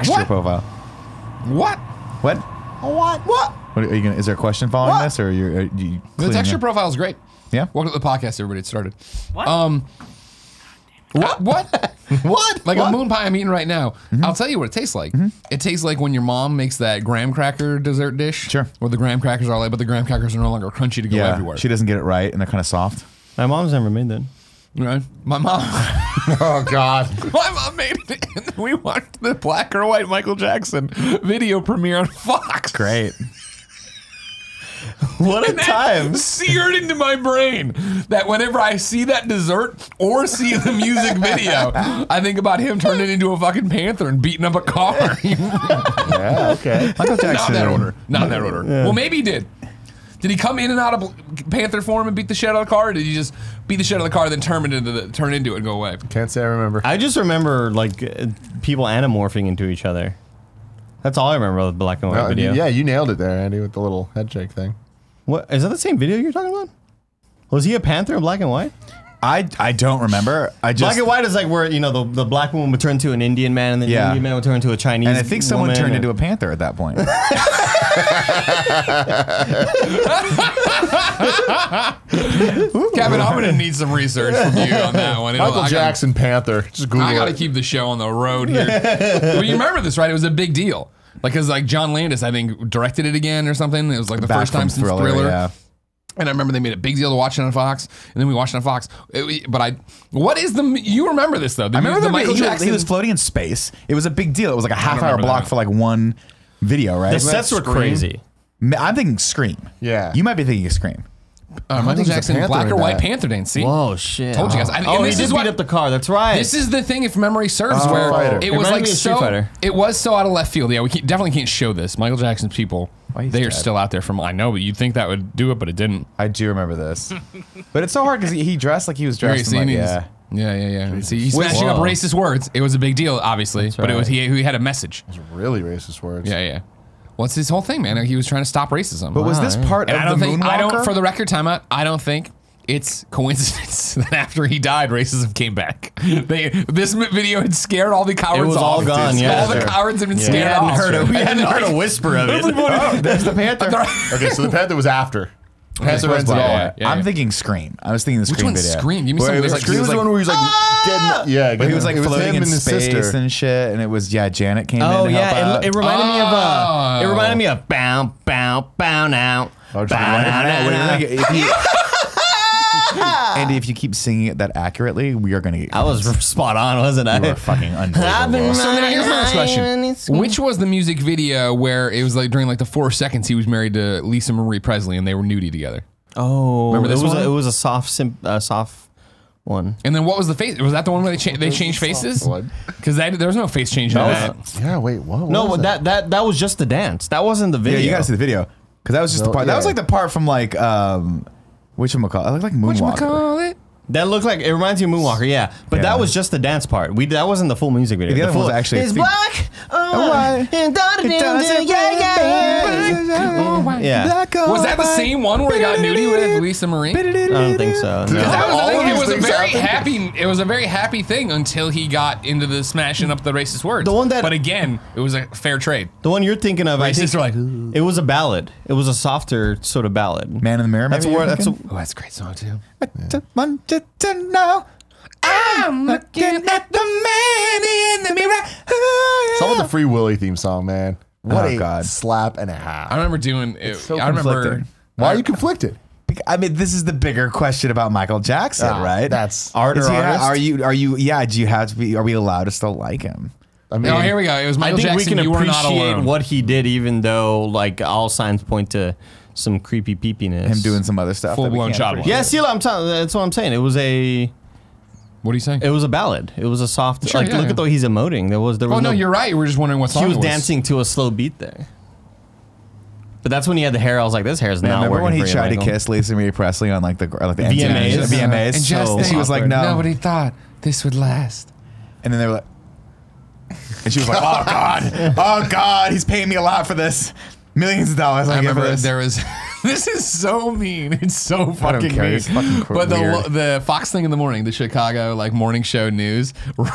texture profile. What? What? What? What are you gonna? Is there a question following this, or are you The texture profile is great. Yeah. Welcome to the podcast, everybody. It started. What? What? What? Like a moon pie I'm eating right now. I'll tell you what it tastes like. It tastes like when your mom makes that graham cracker dessert dish. Sure. Where the graham crackers are like, but the graham crackers are no longer crunchy to go everywhere. She doesn't get it right, and they're kind of soft. My mom's never made that. Right? My mom. Oh God. My mom made it. And we watched the black or white Michael Jackson video premiere on Fox. Great. What a time. Seared into my brain that whenever I see that dessert or see the music video, I think about him turning into a fucking panther and beating up a car. Yeah. Okay. Michael Jackson. Not in that order. Not in that order. Yeah. Well, maybe he did. Did he come in and out of panther form and beat the shit out of the car? Or did he just beat the shit out of the car, then turn into it and go away? Can't say I remember. I just remember like people anamorphing into each other. That's all I remember of the black and white video. Yeah, you nailed it there, Andy, with the little head shake thing. What is that? The same video you're talking about? Was he a panther in black and white? I don't remember. Black and white is like where, you know, the black woman would turn to an Indian man, and then the Indian man would turn into a Chinese And I think someone woman, turned into a panther at that point. Kevin, I'm going to need some research from you on that one. Michael Jackson Panther. Just Google I got to it. keep the show on the road here. Well, you remember this, right? It was a big deal. Like, because like John Landis, I think, directed it again or something. It was like the Back first time from since Thriller. Yeah. And I remember they made a big deal to watch it on Fox, and then we watched it on Fox. What is the? You remember this though? I remember the Michael Jackson. He was floating in space. It was a big deal. It was like a half-hour remember block that. for like one video, right? The sets were crazy. I'm thinking Scream. Yeah. You might be thinking of Scream. Michael think he's a Jackson, panther black in or white that. Panther dance. See, Whoa, shit. Told you guys. Oh, he did beat up the car. That's right. This is the thing, if memory serves, Oh, where Fighter. it It was reminded like me of Street so. Fighter. It was so out of left field. Yeah, we definitely can't show this. Michael Jackson's people. he's They are dead. still out there. I know, but you'd think that would do it, but it didn't. I do remember this. But it's so hard because he dressed like he was dressed in like, Yeah. See, he's smashing up Whoa. racist words. It was a big deal, obviously, but it was he had a message. Really racist words. Yeah. Well, it's his whole thing, man. He was trying to stop racism. But was this part And of I don't the think, Moonwalker? for the record, timeout, I don't think it's coincidence that after he died, racism came back. This video had scared all the cowards It was all off. gone, yeah. All the cowards had been scared We hadn't off. heard a whisper of it. Oh, there's the Panther. Okay, so the Panther was after. Panther ends it all. Yeah. I'm thinking Scream. I was thinking the Which Scream one's video. Scream? Give me Where some. it was Like, Scream was the one where he was like getting, yeah, But he was like it floating him in and his space sister. and shit, and it was Janet came in Oh to help yeah, out. it reminded me of it reminded me of bow bow bow now. Oh, Bow, now, now, now. If you- Andy, if you keep singing it that accurately, we are going to get. I was spot on, wasn't I? You are fucking unbelievable. So then here's my next question. Which was the music video where it was like during like the 4 seconds he was married to Lisa Marie Presley and they were nudie together? Oh, Remember this one? It was a soft one. And then what was the face? Was that the one where they changed faces? Blood. Because there was no face change in that. Yeah, wait, what? No, was that was just the dance. That wasn't the video. Yeah, you got to see the video because that was just the part. That was like the part from like whatchamacallit? I look like Moonwalker. Whatchamacallit? That looked like, it reminds you of Moonwalker, yeah. But that was just the dance part. That wasn't the full music video. The other full, one was actually It's the- black. Yeah. Was that the same one where he got nudie with Lisa Marie? I don't think so. No. That was, All I think of it was these a things very happen. happy. It was a very happy thing until he got into the smashing up the racist words. The one that- but again, it was a fair trade. The one you're thinking of, I think, Racists are like, ooh. it was a ballad. It was a softer sort of ballad. Man in the Mirror. That's maybe where you're that's thinking? Oh, that's a great song too. Wanted to know. I'm looking at the man in the mirror. Some of the Free Willy theme song, man. What Oh, a God. slap and a half. I remember doing it. so I remember. conflicting. Why are you conflicted? I mean, this is the bigger question about Michael Jackson, right? That's Art or Is he- artist? Are you? Yeah. Do you have to be? Are we allowed to still like him? I mean, Oh, here we go. It was I Michael think Jackson. we can You were not appreciate alone. what he did, even though like all signs point to some creepy peepiness. Him doing some other stuff. that we Full-blown can't child appreciate. Yeah, see, that's what I'm saying. It was a ballad. It was a soft. Sure, like yeah, look yeah. at the way he's emoting. There was Oh no, you're right. We're just wondering what song He was it dancing to a slow beat there. But that's when he had the hair. I was like, this hair is Man, not remember working when he for you, tried to Michael. kiss Lisa Marie Presley on like the VMAs? MTV VMAs? And just And she was like, no. Nobody thought this would last. And then they were like, and she was like, oh God, he's paying me a lot for this. Millions of dollars. I I remember this. there was. This is so mean. It's so fucking care. mean. It's fucking but weird. the Fox thing in the morning, the Chicago like morning show news, ran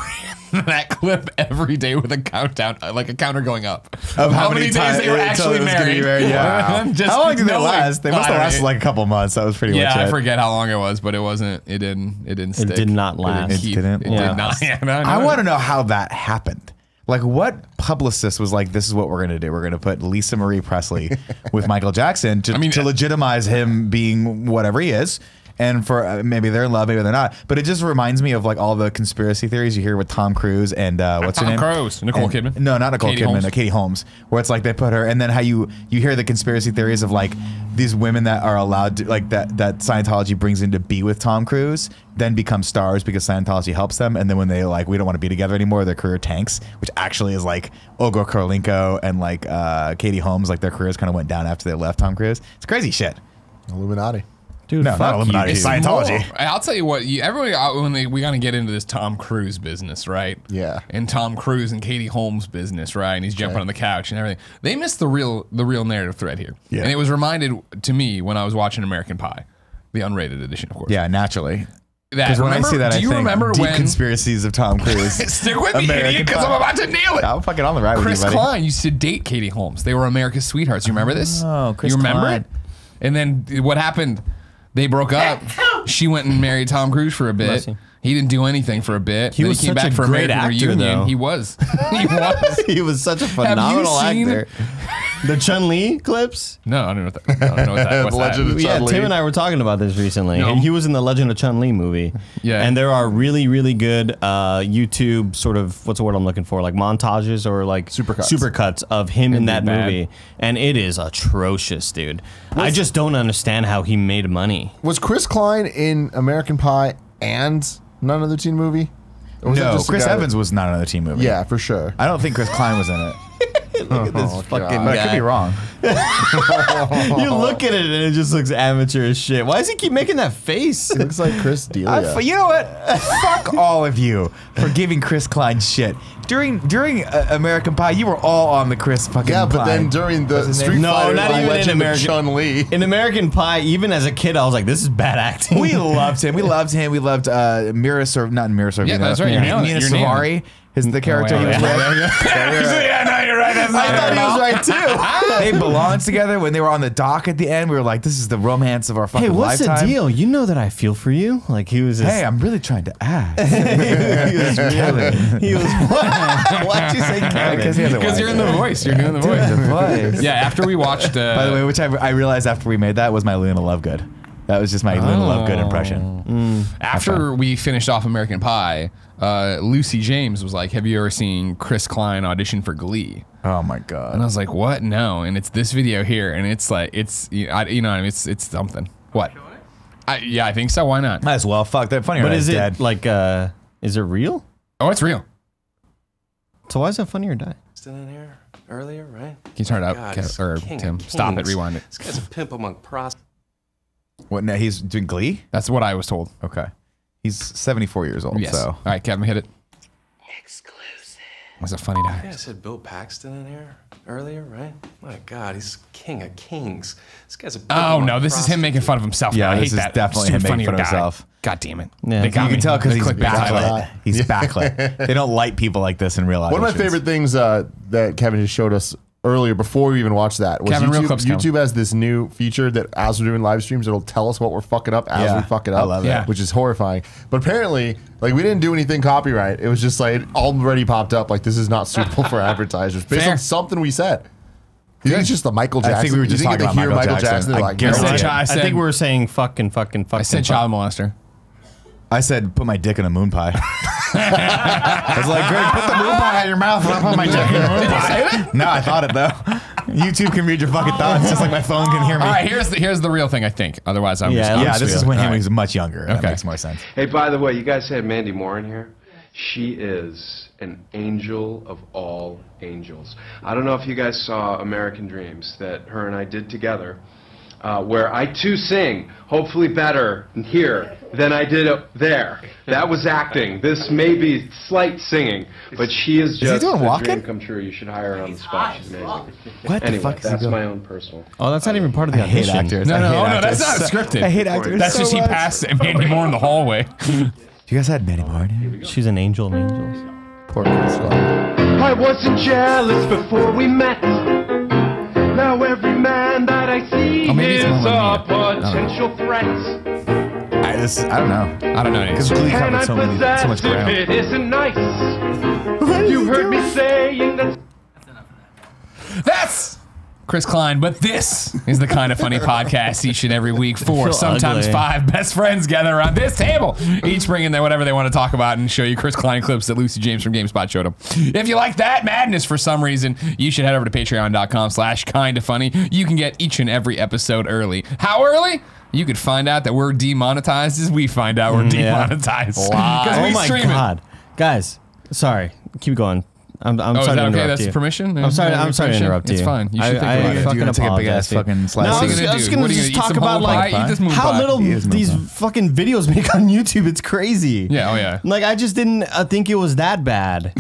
that clip every day with a countdown, like a counter going up Of how many days times they were until actually it was gonna be married. Yeah. Just How long did they knowing- last? They must have lasted like a couple months. That was pretty much Yeah, it. I forget how long it was, but it wasn't. It didn't stick. did not last. It didn't It did not. last. Yeah, no, I want to know how that happened. Like, what publicist was like, this is what we're going to do. We're going to put Lisa Marie Presley with Michael Jackson to legitimize him being whatever he is. And for maybe they're in love, maybe they're not. But it just reminds me of like all the conspiracy theories you hear with Tom Cruise and what's her name? Tom Cruise. Nicole Kidman? No, not Nicole Katie Kidman. Holmes. Katie Holmes. Where it's like they put her, and then how you hear the conspiracy theories of like these women that are allowed to like that Scientology brings in to be with Tom Cruise, then become stars because Scientology helps them, and then when they like we don't want to be together anymore, their career tanks, which actually is like Olga Kurylenko and like Katie Holmes, like their careers kind of went down after they left Tom Cruise. It's crazy shit. Illuminati. Dude, No, not fuck Illuminati. you. It's Scientology. More, I'll tell you what. Everybody we gotta get into this Tom Cruise business, right? Yeah. And Tom Cruise and Katie Holmes business, right? And he's jumping on the couch and everything. They missed the real narrative thread here. Yeah. And it was reminded to me when I was watching American Pie, the unrated edition, of course. Yeah, naturally. That, Because when I remember- see that, do I you think remember deep when? conspiracies of Tom Cruise. Stick with me, American idiot, because Pie. I'm about to nail it. I'm fucking on the ride with Chris you, buddy. Klein used to date Katie Holmes. They were America's sweethearts. You remember this? Oh, Chris You remember Klein. it? And then what happened? They broke up. She went and married Tom Cruise for a bit. Bless you. He didn't do anything for a bit. He Then was he came such back a for great American actor, Reunion. though. He was. He was. He was such a phenomenal seen- actor. The Chun-Li clips? No, I don't know what that. I don't know what that. What's The Legend that? of Yeah, Chun-Li. Tim and I were talking about this recently. No. And he was in the Legend of Chun-Li movie. Yeah. And there are really, really good YouTube sort of, what's the word I'm looking for? Like montages or like supercuts of him in that bad. movie. And it is atrocious, dude. I just don't understand how he made money. Was Chris Klein in American Pie and None Other Teen Movie? Or was it No, just a Chris guy Evans was not another team movie. Yeah, for sure. I don't think Chris Klein was in it. Look at this fucking But I could guy. be wrong. You look at it and it just looks amateur as shit. Why does he keep making that face? He looks like Chris D'Elia. You know what? Fuck all of you for giving Chris Klein shit. During American Pie, you were all on the Chris fucking Yeah, but Klein. then during the What's his name? Street No, Fighter, not The even in Legend of American- Chun-Li. In American Pie, even as a kid, I was like, this is bad acting. We loved him. We loved him. We loved Mira Sorvino. Not Mira Sorvino. Yeah, that's right. You're nailing it. Nina You're nailing Savari is the character wait, he was wait, with. Yeah, no, you're right. That's I not thought it he at was all. right too. They belonged together when they were on the dock at the end. We were like, this is the romance of our fucking Hey, what's lifetime. the deal? You know that I feel for you. Like he was. Hey, I'm really trying to ask. he was really. He was. Why'd you say Kevin? Because he has a Because wife. you're in the voice. You're doing the voice. The voice. Yeah, after we watched. By the way, which I realized after we made that was my Luna Lovegood. That was just my Luna Lovegood impression. after we finished off American Pie, Lucy James was like, "Have you ever seen Chris Klein audition for Glee?" Oh my And I god. was like, "What? No!" And it's this video here, and it's like, it's you know what I mean? It's something. What? Yeah, I think so. Why not? Might as well. Fuck that. Funny. But is it dead. like? Is it real? Oh, it's real. So why is that Funny or Die? In here earlier, right? Can you turn it up, God, Kev, he's or king of Tim? Stop it. kings. Rewind it. This guy's a pimp among prostitutes. What? No, he's doing Glee. That's what I was told. Okay. He's 74 years old. Yes. So All right, Kevin, hit it. Exclusive. Was a funny Yeah, I die. said Bill Paxton in here earlier, right? My God, he's king of kings. This guy's a pimp Oh among no, this is him making fun of himself. Yeah, now. I this hate is that. definitely It's him too making funny fun of or die. himself. God damn it. Yeah. They You got you me. can tell because They he's clicked back to it. backlit. He's backlit. They don't light people like this in real life. One of my favorite things that Kevin just showed us earlier before we even watched that was Kevin, real YouTube. clips count. YouTube has this new feature that as we're doing live streams, it'll tell us what we're fucking up as Yeah, we fuck it I up. love that. Which is horrifying. But apparently, like we didn't do anything copyright. It was just like it already popped up. Like this is not suitable for advertisers based Fair. on something we said. You think it's just the Michael Jackson? I think we were just you think talking if they about hear Michael Jackson. They're I like, guarantee I it. said, I think we were saying fucking. I said child molester. I said, put my dick in a moon pie. I was like, Greg, put the moon pie in your mouth and I'll put my dick in a moon pie. No, I thought it though. YouTube can read your fucking thoughts just like my phone can hear me. All right, here's the real thing. I think. Otherwise, I'm Yeah, just. I'm Yeah, just this is feeling- when all he right. was much younger. That Okay. makes more sense. Hey, by the way, you guys had Mandy Moore in here? She is an angel of all angels. I don't know if you guys saw American Dreams that her and I did together. where I too sing, hopefully better here than I did up there. That was acting. This may be slight singing, but she is just doing a walking? dream come true. You should hire her on the spot. She's amazing. What the Anyway, fuck is he that's doing? my own personal. Oh, that's not even part of the I hate audition. actors. No, I no, hate oh, no, actors. that's not scripted. I hate actors. That's so just he much. passed Mandy Moore in the hallway. You guys had Mandy Moore in here? She's an angel of angels. Poor Chris. I wasn't jealous before we met. Now every man that I see Oh, maybe it's is more a like me. potential threat. I don't know. I don't know. Because Glee And covered I'm so much possessed if ground. it isn't nice. You heard me saying that. That's Chris Klein, but this is the Kind of Funny podcast each and every week. Four, feel sometimes ugly. five best friends gather around this table, each bringing their whatever they want to talk about and show you Chris Klein clips that Lucy James from GameSpot showed them. If you like that madness for some reason, you should head over to patreon.com/kindafunny. You can get each and every episode early. How early? You could find out that we're demonetized as we find out we're demonetized. Because Oh we my stream it. god, guys! Sorry, keep going. I'm Oh, sorry is to that okay? interrupt That's you. permission? I'm sorry. I'm sorry to Permission? interrupt you. It's fine. You should think about it. fucking You wanna take a big apologize, ass dude. fucking slice? No, I What are was you gonna just do? gonna What are you just gonna eat talk some about humble like pie? Eat this moon how pie. little Eat this moon these pie. fucking videos make on YouTube. It's crazy. Yeah, oh yeah. Like I just didn't think it was that bad.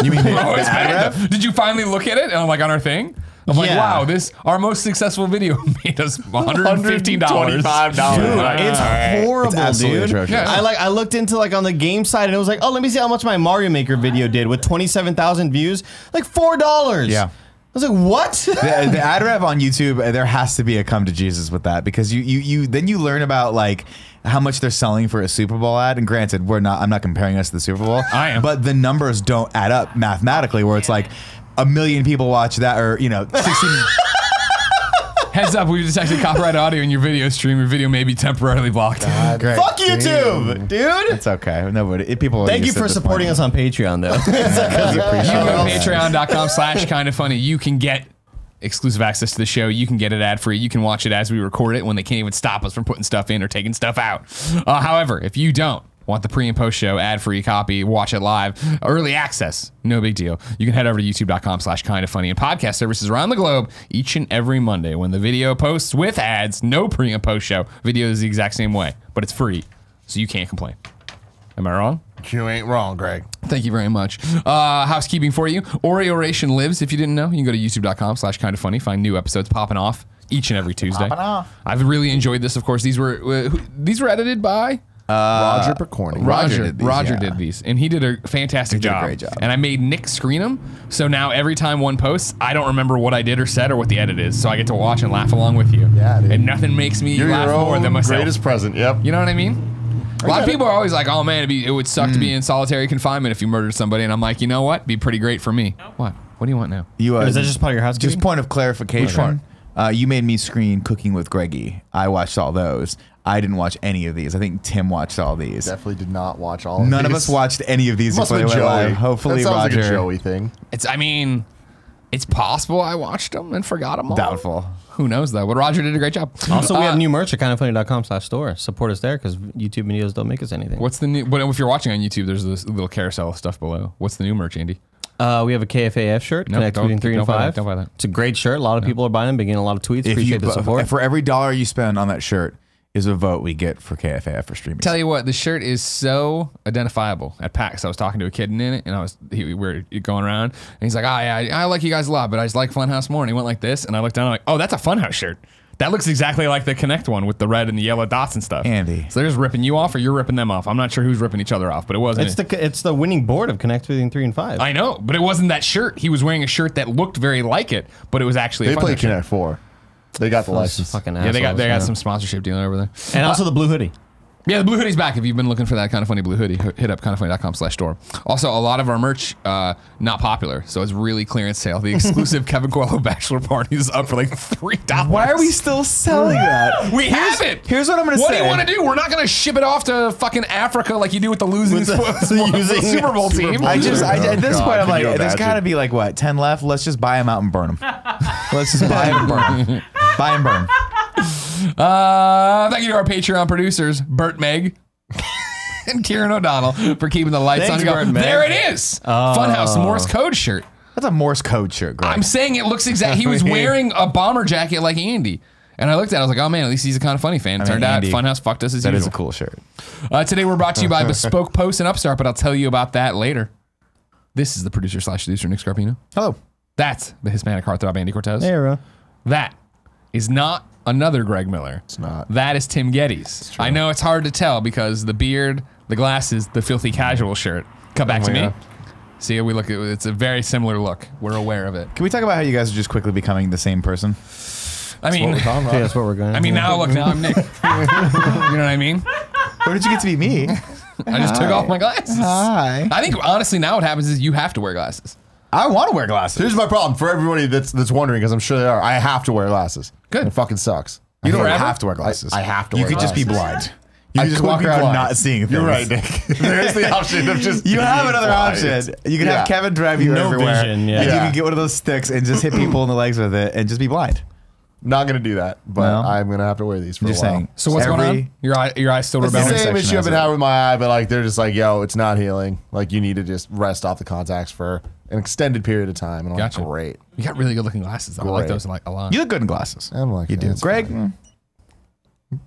You mean Oh, it's bad. Did you finally look at it? And I'm like on our thing. I'm like, Yeah. wow, our most successful video made us $115. Dude, $125. it's horrible, It's absolutely dude. atrocious. Yeah. I looked into like on the game side and it was like, oh, let me see how much my Mario Maker video did with 27,000 views, like $4. Yeah. I was like, what? the ad rev on YouTube, there has to be a come to Jesus with that because you then you learn about like how much they're selling for a Super Bowl ad. And granted, I'm not comparing us to the Super Bowl. I am. But the numbers don't add up mathematically where it's like 1 million people watch that or 16. Heads up, we've detected copyright audio in your video stream. Your video may be temporarily blocked. Great. Fuck YouTube, dude. It's okay. Nobody. People. Thank you for supporting us on Patreon, though. You can go to patreon.com/kindafunny. You can get exclusive access to the show. You can get it ad free. You can watch it as we record it when they can't even stop us from putting stuff in or taking stuff out. However, if you don't want the pre and post show ad free copy, watch it live, early access, no big deal. You can head over to youtube.com/kindafunny and podcast services around the globe each and every Monday when the video posts with ads, no pre and post show. Video is the exact same way, but it's free, so you can't complain. Am I wrong? You ain't wrong, Greg. Thank you very much. Housekeeping for you. Oreoration lives. If you didn't know, you can go to youtube.com/kindafunny. Find new episodes popping off each and every Tuesday. I've really enjoyed this. Of course, these were edited by Roger Picorni. Roger did these, and he did a fantastic job. a great job. And I made Nick screen them, so now every time one posts, I don't remember what I did or said or what the edit is, so I get to watch and laugh along with you. Yeah, dude. And nothing makes me You're laugh your more than own myself. greatest present. Yep. You know what I mean? A lot of people are always like, oh man, it would suck to be in solitary confinement if you murdered somebody. And I'm like, you know what? Be pretty great for me. What? What do you want now? Is that just part of your housekeeping? Just point of clarification. You made me screen Cooking with Greggy. I watched all those. I didn't watch any of these. I think Tim watched all these. Definitely did not watch all of None of these. us watched any of these Must before have they been went Joey. live. Hopefully, that sounds Roger. like a Joey thing. It's possible I watched them and forgot them all. Doubtful. Who knows though? But Roger did a great job. Also, we have new merch at kindoffunny.com/store. Support us there because YouTube videos don't make us anything. What's the new? If you're watching on YouTube, there's this little carousel of stuff below. What's the new merch, Andy? We have a KFAF shirt, No, Connect don't- Between 3 and don't buy that, 5. don't buy that. It's a great shirt. A lot of people are buying them, been getting a lot of tweets. Appreciate the support. For every $1 you spend on that shirt is a vote we get for KFAF for streaming. Tell you what, the shirt is so identifiable at PAX. I was talking to a kid in it, and we were going around, and he's like, "Oh yeah, I like you guys a lot, but I just like Funhouse more." And he went like this, and I looked down, and I'm like, "Oh, that's a Funhouse shirt. That looks exactly like the Connect one with the red and the yellow dots and stuff." Andy. So they're just ripping you off, or you're ripping them off. I'm not sure who's ripping each other off, but it wasn't. It's the winning board of Connect Between 3 and 5. I know, but it wasn't that shirt. He was wearing a shirt that looked very like it, but it was actually They a play Funhouse shirt. Connect 4. They got the Those license. fucking Yeah, they got assholes, some sponsorship dealing over there. And also the blue hoodie. Yeah, the blue hoodie's back. If you've been looking for that Kind of Funny blue hoodie, hit up kindoffunny.com/store. Also, a lot of our merch not popular, so it's really clearance sale. The exclusive Kevin Coelho bachelor party is up for like $3. Why are we still selling that? We have it. Here's what I'm going to say. What do you want to do? We're not going to ship it off to fucking Africa like you do with the losing using Super Bowl team. I at this God, point, I'm can like, you there's imagine? got to be like, what, 10 left? Let's just buy them out and burn them. Let's just buy them and burn them. Buy and burn. Thank you to our Patreon producers, Bert Meg and Kieran O'Donnell, for keeping the lights Thanks, on. Bert Meg. There it is. Funhouse Morse code shirt. That's a Morse code shirt, Greg. I'm saying it looks exact. He was wearing a bomber jacket like Andy. And I looked at it, I was like, oh man, at least he's a Kind of Funny fan. Turned out Andy, Funhouse fucked us as That usual. is a cool shirt. Today we're brought to you by Bespoke Post and Upstart, but I'll tell you about that later. This is the producer/seducer, Nick Scarpino. Hello. That's the Hispanic heartthrob, Andy Cortez. Hey, bro. That is not another Greg Miller. It's not. That is Tim Gettys. I know it's hard to tell because the beard, the glasses, the filthy casual shirt. Come back to me. yeah. See, we look at it's a very similar look. We're aware of it. Can we talk about how you guys are just quickly becoming the same person? I mean, Yeah, that's what we're going. now I'm Nick. You know what I mean? Where did you get to be me? I just took off my glasses. Hi. I think honestly now what happens is you have to wear glasses. I want to wear glasses. Here's my problem for everybody that's wondering, because I'm sure they are. I have to wear glasses. Good. It fucking sucks. You don't Forever? have to wear glasses. I have to You wear could just be glasses. blind. You can just walk around not seeing things. You're right, Nick. There's the option of just. You have being another blind. option. You can Yeah. have Kevin drive you No everywhere. vision, yeah. And you Yeah. can get one of those sticks and just hit people in the legs with it and just be blind. Not gonna do that, but No. I'm gonna have to wear these for Just a while. saying. So what's going on? Your eyes still It's the rebelling? same section issue I've has been it. having with my eye, but like they're just like, yo, it's not healing. Like you need to just rest off the contacts for an extended period of time. And I'm Gotcha. like, great. You got really good looking glasses. Though. I like Great. those like a lot. You look good in glasses. I'm like, You do. that's Greg? fine.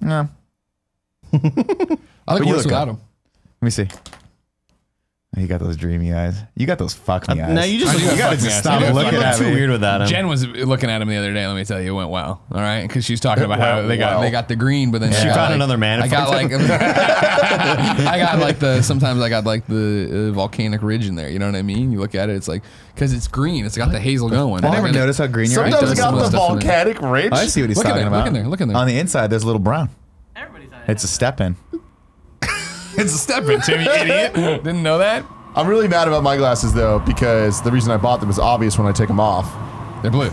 No. I like But you worse look without good. them. Let me see. You got those dreamy eyes. You got those fuck me eyes. No, you just I do look have gotta fuck me just eyes. stop You do looking look at too me. weird without him. Jen was looking at him the other day. Let me tell you, it went well. All right, because she was talking about how went they got well. the green, but then She got, found like, another man. I got like I got like sometimes I got like the volcanic ridge in there. You know what I mean? You look at it, it's like because it's green. It's got the hazel going. I never noticed how green your eyes Sometimes does it are. got some the stuff in there. volcanic ridge. I see what he's Look in talking there, about. look in there, look in there. On the inside, there's a little brown. Everybody thought It's a step in. It's a step in, Tim, you idiot. Didn't know that? I'm really mad about my glasses though, because the reason I bought them is obvious when I take them off. They're blue.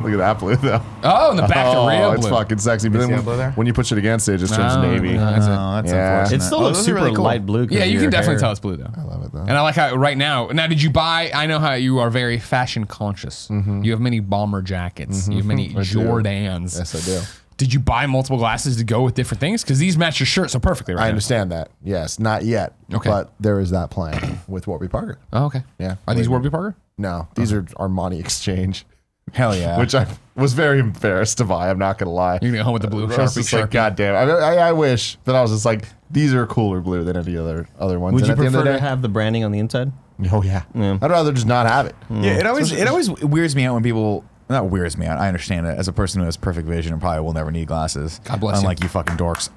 Look at that blue though. Oh, in the back, Oh, the real it's blue. fucking sexy. But see then how blue there? when you push it against it, it just turns No, navy. no, that's it. Oh, that's Yeah. unfortunate. It still Oh, looks those are super really cool. light blue. 'cause Yeah, of you your can definitely hair. tell it's blue though. I love it though. And I like how right now. Now, did you buy? I know how you are very fashion conscious. You have many bomber jackets. You have many I do. Jordans. Yes, I do. Did you buy multiple glasses to go with different things? Because these match your shirt so perfectly right I now. understand that. Yes, not yet. Okay. But there is that plan with Warby Parker. Oh, okay. Yeah. Are these Wait. Warby Parker? No, these are Armani Exchange, Hell yeah. which I was very embarrassed to buy. I'm not gonna lie. You're gonna go home with the blue I was Sharpie. just like, God damn. I wish that I was just like, these are cooler blue than any other ones. Would And you at the end of prefer the to day- have the branding on the inside? Oh yeah. Yeah. I'd rather just not have it. Yeah, it always weirds me out when people. Not weirds me out. I understand it as a person who has perfect vision and probably will never need glasses. God bless you. Unlike you fucking dorks.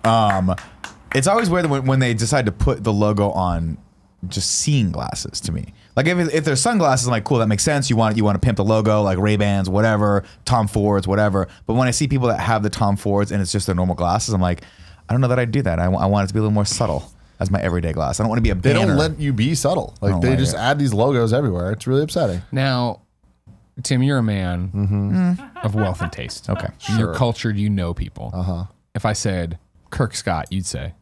It's always weird when they decide to put the logo on just seeing glasses to me. Like if there's sunglasses, I'm like, cool, that makes sense. You want to pimp the logo, like Ray-Bans, whatever, Tom Fords, whatever. But when I see people that have the Tom Fords and it's just their normal glasses, I'm like, I don't know that I'd do that. I want it to be a little more subtle as my everyday glass. I don't want to be a They banner. don't let you be subtle. Like Oh, they my just God. add these logos everywhere. It's really upsetting. Now, Tim, you're a man of wealth and taste. Okay. You're cultured. You know people. Uh-huh. If I said Kirk Scott, you'd say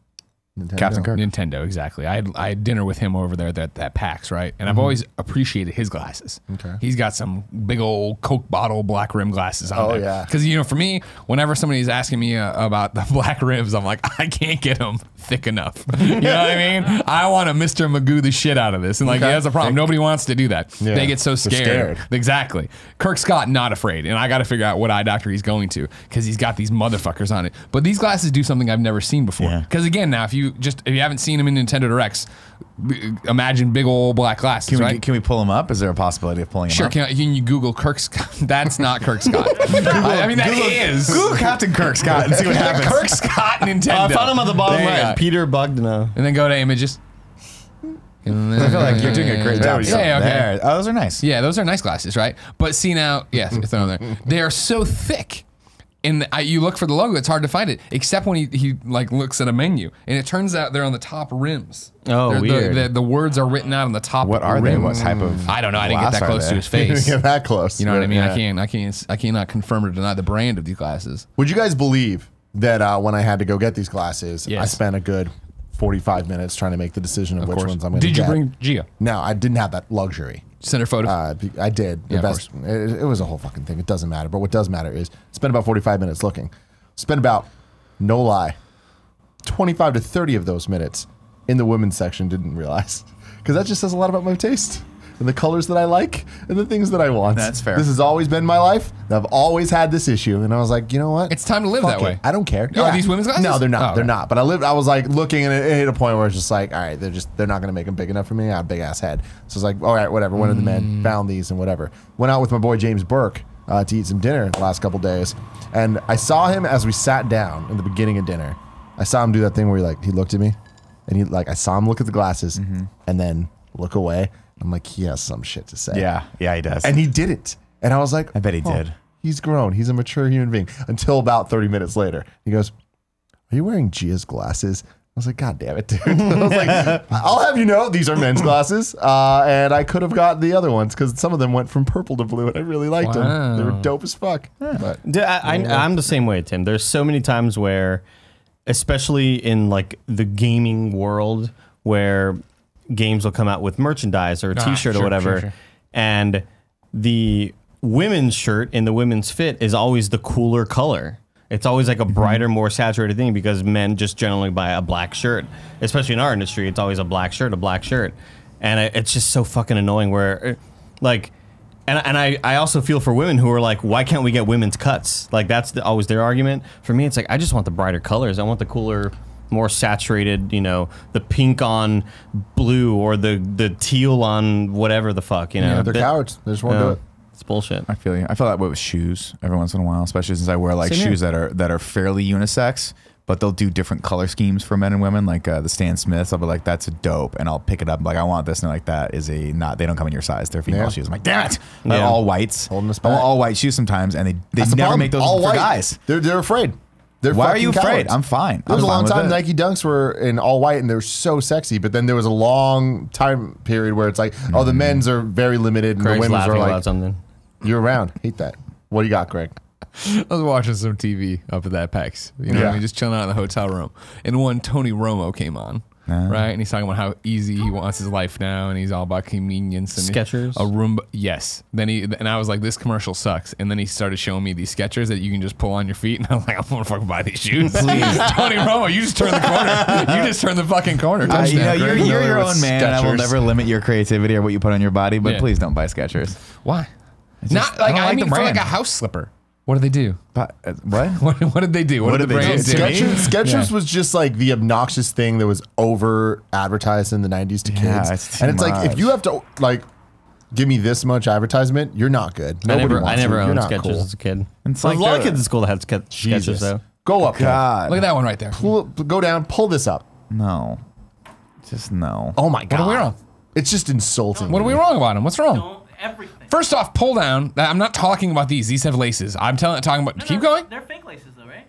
Nintendo. Captain Kirk. Nintendo. Exactly. I had dinner with him over there at that PAX, right? And I've always appreciated his glasses. Okay. He's got some big old Coke bottle black rim glasses on Oh, there. yeah. Because for me, whenever somebody's asking me about the black rims, I'm like, I can't get them thick enough. You know what I mean? I want to Mr. Magoo the shit out of this, and like Okay. that's a problem. Nobody wants to do that. Yeah. They get so They're scared. scared. Exactly. Kirk Scott not afraid, and I got to figure out what eye doctor he's going to because he's got these motherfuckers on it. But these glasses do something I've never seen before. Yeah. Because again, now if you haven't seen them in Nintendo Directs, imagine big old black glasses, right? Can we pull them up? Is there a possibility of pulling them Sure. up? Can you Google Kirk Scott? That's not Kirk Scott. I mean, that is. Google Captain Kirk Scott and see what happens. Kirk Scott Nintendo. I found him at the bottom There you right. go. Peter Bogdanov. And then go to images. I feel like you're doing a great job. we go. Yeah, okay. There. Oh, those are nice. Yeah, those are nice glasses, right? But see now, yes, it's on there. They are so thick. And you look for the logo, it's hard to find it, except when he like looks at a menu, and it turns out they're on the top rims. Oh, They're- weird. The words are written out on the top. What are they? rims. What type of I don't know. I didn't get glass that are close they? to his face. Get that close. You know what I But, mean? yeah. I cannot confirm or deny the brand of these glasses. Would you guys believe that when I had to go get these glasses, I Yes. spent a good 45 minutes trying to make the decision of which ones I'm going to Did get? you bring Gia? No, I didn't have that luxury. Send her photo. I did. The Yeah, of best. It was a whole fucking thing. It doesn't matter. But what does matter is spend about 45 minutes looking. Spend about, no lie, 25 to 30 of those minutes in the women's section. Didn't realize because that just says a lot about my taste. and the colors that I like and the things that I want. That's fair. This has always been my life. I've always had this issue, and I was like, you know what? It's time to live Fuck that it. way. I don't care. Are these women's glasses? No, they're not. Oh, okay. They're not. But I was like looking, and it hit a point where it's just like, all right, they're not gonna make them big enough for me. I have a big ass head, so it's like, all right, whatever. Went to the men, found these, and whatever. Went out with my boy James Burke to eat some dinner the last couple days, and I saw him as we sat down in the beginning of dinner. I saw him do that thing where he looked at me, and I saw him look at the glasses, and then look away. I'm like, he has some shit to say. Yeah, he does. And he didn't. And I was like, I bet he did. He's grown. He's a mature human being. Until about 30 minutes later, he goes, "Are you wearing Gia's glasses?" I was like, "God damn it, dude!" I was like, "I'll have you know, these are men's glasses, and I could have got the other ones because some of them went from purple to blue, and I really liked them. They were dope as fuck." But Dude, I'm the same way, Tim. There's so many times where, especially in like the gaming world, where games will come out with merchandise or a t-shirt or whatever, sure. And the women's shirt in the women's fit is always the cooler color. It's always like a brighter, more saturated thing because men just generally buy a black shirt. Especially in our industry, it's always a black shirt. And it's just so fucking annoying where, like, and I also feel for women who are like, why can't we get women's cuts? Like, that's always their argument. For me, it's like, I just want the brighter colors. I want the cooler, more saturated, you know, the pink on blue or the teal on whatever the fuck, you know. yeah, they're cowards. They just won't do it. It's bullshit. I feel you. I feel that way with shoes every once in a while, especially since I wear like Same shoes here. that are fairly unisex, but they'll do different color schemes for men and women. Like the Stan Smiths, I'll be like, "That's a dope," and I'll pick it up. Like, I want this, and like that is a not. They don't come in your size. They're female shoes. I'm like, damn it! They're all whites. Holding us I want back. all white shoes sometimes, and they That's the never problem. make those All for white. guys. They're afraid. They're Why are you fucking afraid? cowards. I'm fine. There was I'm a long fine time with it. Nike Dunks were in all white and they were so sexy, but then there was a long time period where it's like, oh, the men's are very limited and Craig's the women's are laughing like, about something. you're around. Hate that. What do you got, Greg? I was watching some TV up at that PAX. You know what I mean? Just chilling out in the hotel room. And one Tony Romo came on. Right? And he's talking about how easy he wants his life now, and he's all about convenience and Skechers? a Roomba. Yes. And I was like, this commercial sucks. And then he started showing me these Skechers that you can just pull on your feet, and I was like, I'm gonna fucking buy these shoes. Please, Tony Romo, you just turned the corner. You just turned the fucking corner. You know, Touchdown, you're Greg. your own man. And I will Skechers. never limit your creativity or what you put on your body, but Yeah. please don't buy Skechers. Why? Just- Not like I don't I like mean the for like brand. a house slipper. What do they do? But, what? What did they do? What did the did they brands do? do? Skechers was just like the obnoxious thing that was over advertised in the 90s to Yeah, kids. it's too And it's like, if much. you have to like give me this much advertisement, you're not good. I Nobody never wants you. owned You're not Skechers cool. as a kid. It's There's like a lot of the- kids in school that had Skechers Jesus. though. Go up, Kev. God. Look at that one right there. Go down, pull this up. No. Just no. Oh my God. What are we wrong? It's just insulting. What are we wrong about them? What's wrong? Don't everything. First off, pull down. I'm not talking about these. These have laces. I'm talking about. No, Keep no, going. They're fake laces though, right?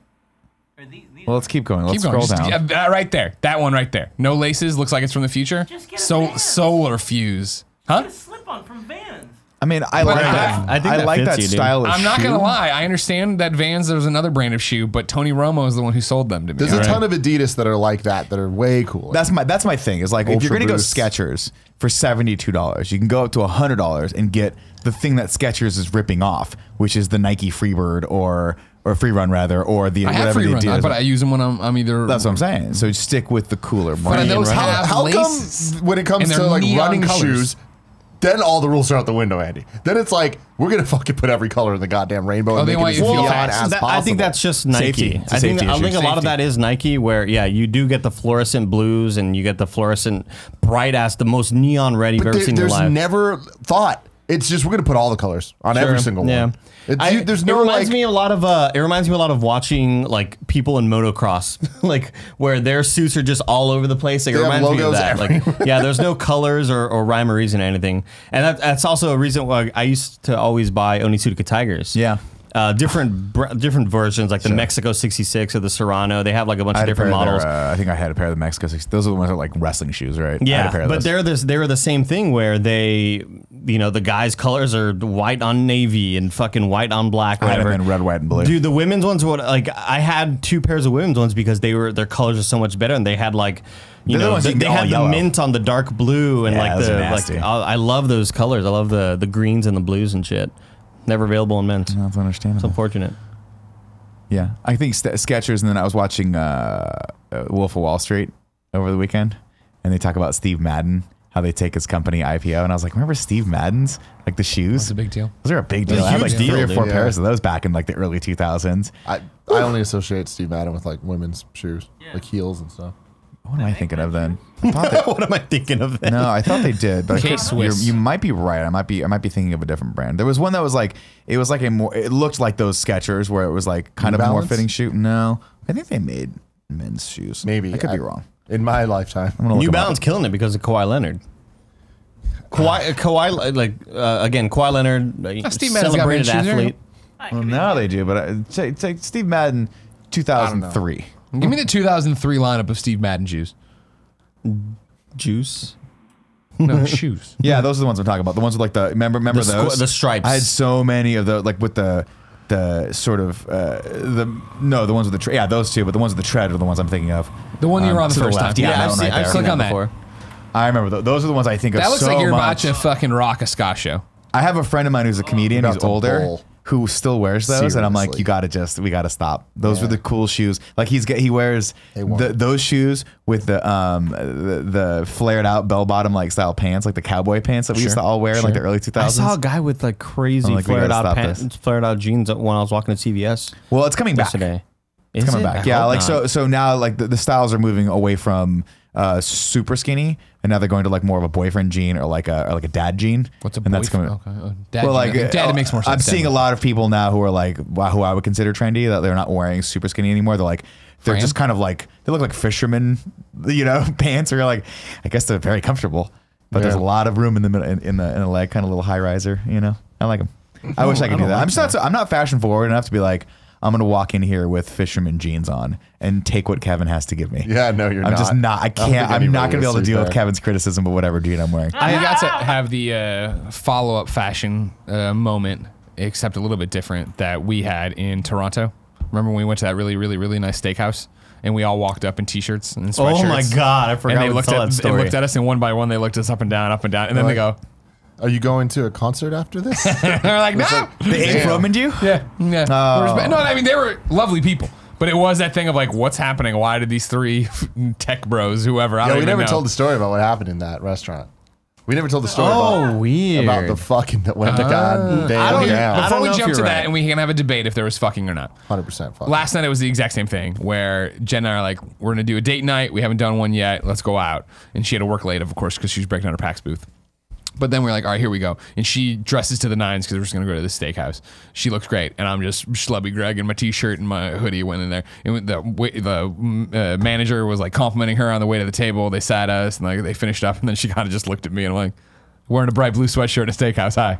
Or these Well, let's keep going. Let's Keep going. scroll Just- down. that right there. That one right there. No laces. Looks like it's from the future. Just get a Vans. Solar fuse. Huh? Get a slip-on from Vans. I mean, I like that. I think I that like fits that you, dude. style of I'm not shoe. gonna lie. I understand that Vans. There's another brand of shoe, but Tony Romo is the one who sold them to me. There's a all ton right? of Adidas that are like that are way cooler. That's my thing. Is like if Ultra you're gonna go Boost. Skechers for $72, you can go up to $100 and get the thing that Skechers is ripping off, which is the Nike Freebird or Free Run rather, or the I have whatever free the run, Adidas. but I use them when I'm either. That's what I'm saying. So stick with the cooler But brand. those right? have How laces. come when it comes And to they're like neon running colors. shoes, then all the rules are out the window, Andy? Then it's like, we're going to fucking put every color in the goddamn rainbow and they make want it you as to feel neon fast. as I possible. think that's just Nike. Safety. It's a I think safety a lot issue. of Safety. that is Nike, where you do get the fluorescent blues and you get the fluorescent bright ass, the most neon red you've But ever seen in your there's life. never thought. It's just, we're going to put all the colors on every single one. There's no it reminds like, me a lot of watching like people in motocross, like where their suits are just all over the place. Like, it They have reminds me of logos that. Like, yeah, there's no colors or rhyme or reason or anything, and that's also a reason why I used to always buy Onitsuka Tigers. Yeah. Different versions, like the Mexico 66 or the Serrano. They have like a bunch I of had a pair different of models. I think I had a pair of the Mexico 6. Those are the ones that are like wrestling shoes, right? I had a Yeah, pair of but those. they were the same thing where they, the guys' colors are white on navy and fucking white on black. Or I had them whatever. in red, white, and blue. Dude, the women's ones were like, I had 2 pairs of women's ones because their colors are so much better, and they had like, They're the ones you can they get all had the yellow. mint on the dark blue and Yeah, like those the are nasty. I love those colors. I love the greens and the blues and shit. Never available in men's. That's It's understandable. unfortunate. Yeah, I think Skechers, and then I was watching Wolf of Wall Street over the weekend, and they talk about Steve Madden how they take his company IPO, and I was like, remember Steve Madden's like the shoes? That's a big deal. Those are a big deal. a I had like huge deal, 3 or 4 dude. pairs of those back in like the early 2000s. I only associate Steve Madden with like women's shoes, like heels and stuff. What am I thinking of then? I thought they, What am I thinking of then? no, I thought they did, but K-Swiss. you might be right. I might be thinking of a different brand. There was one that was like it was like a more. It looked like those Skechers where it was like kind New of a more Balance? fitting shoe. No, I think they made men's shoes. Maybe I could be wrong. In my lifetime, I'm gonna look New them up. Balance killing it because of Kawhi Leonard. Kawhi, again, Kawhi Leonard, Steve Madden's got celebrated men's shoes, athlete. Well, now they do, but take Steve Madden, 2003. Give me the 2003 lineup of Steve Madden shoes. Juice. No, shoes. Yeah, those are the ones I'm talking about. The ones with like the remember those The stripes. I had so many of the like with the sort of the ones with the yeah, those two, but the ones with the tread are the ones I'm thinking of. The one you were on the to first left. time. Yeah, that I've one seen, right I've there. seen Click that on that. before. I remember those are the ones I think of. That looks so like you're much. about to fucking rock a ska show. I have a friend of mine who's a comedian. About He's to older, bowl. who still wears those, and I'm like, Seriously. we gotta stop. Those Yeah. were the cool shoes. Like he wears won't. those shoes with the flared out bell bottom like style pants, like the cowboy pants that we used to all wear in like the early 2000s. I saw a guy with like crazy I'm like, we flared gotta out stop pants, this. flared out jeans when I was walking to CVS Well, it's coming back. yesterday. It's coming back. Yeah, like so now like the styles are moving away from super skinny, and now they're going to like more of a boyfriend jean or like a dad jean. What's a and that's boyfriend? coming. Okay. Dad, Well, like dad, it makes more sense. I'm seeing a lot of people now who are like who I would consider trendy, that they're not wearing super skinny anymore. They're Fran? just kind of like they look like fisherman, pants. Or you're like, I guess they're very comfortable, but there's a lot of room in the middle in the leg, kind of little high riser. I like them. I wish I could do that. I'm not fashion forward enough to be like, I'm gonna walk in here with fisherman jeans on and take what Kevin has to give me. Yeah, no, you're not. I'm just not. I don't think can't. I'm anybody not gonna be able to is deal with there. Kevin's criticism of whatever jean I'm wearing. I got to have the follow-up fashion moment, except a little bit different, that we had in Toronto. Remember when we went to that really, really, really nice steakhouse, and we all walked up in t-shirts and sweatshirts? Oh my god, I forgot. And they we looked saw at that story. They looked at us, and one by one they looked us up and down, and then they go, Are you going to a concert after this? they're like, no. They Abe Romaned you? Yeah. No, I mean, they were lovely people. But it was that thing of like, what's happening? Why did these three tech bros, whoever, I Yeah, don't we even never know. told the story about what happened in that restaurant. We never told the story weird. about the fucking that went to God damn down. Before we know if jump you're to that, right. and we can have a debate if there was fucking or not. 100% fuck. Last night it was the exact same thing where Jen and I are like, we're gonna do a date night. We haven't done one yet. Let's go out. And she had to work late, of course, because she was breaking down her PAX booth. But then we're like, all right, here we go. And she dresses to the nines because we're just going to go to the steakhouse. She looks great. And I'm just schlubby Greg in my t-shirt and my hoodie went in there. And the manager was like complimenting her on the way to the table. They sat us and like they finished up. And then she kind of just looked at me and I'm like, wearing a bright blue sweatshirt at a steakhouse. Hi.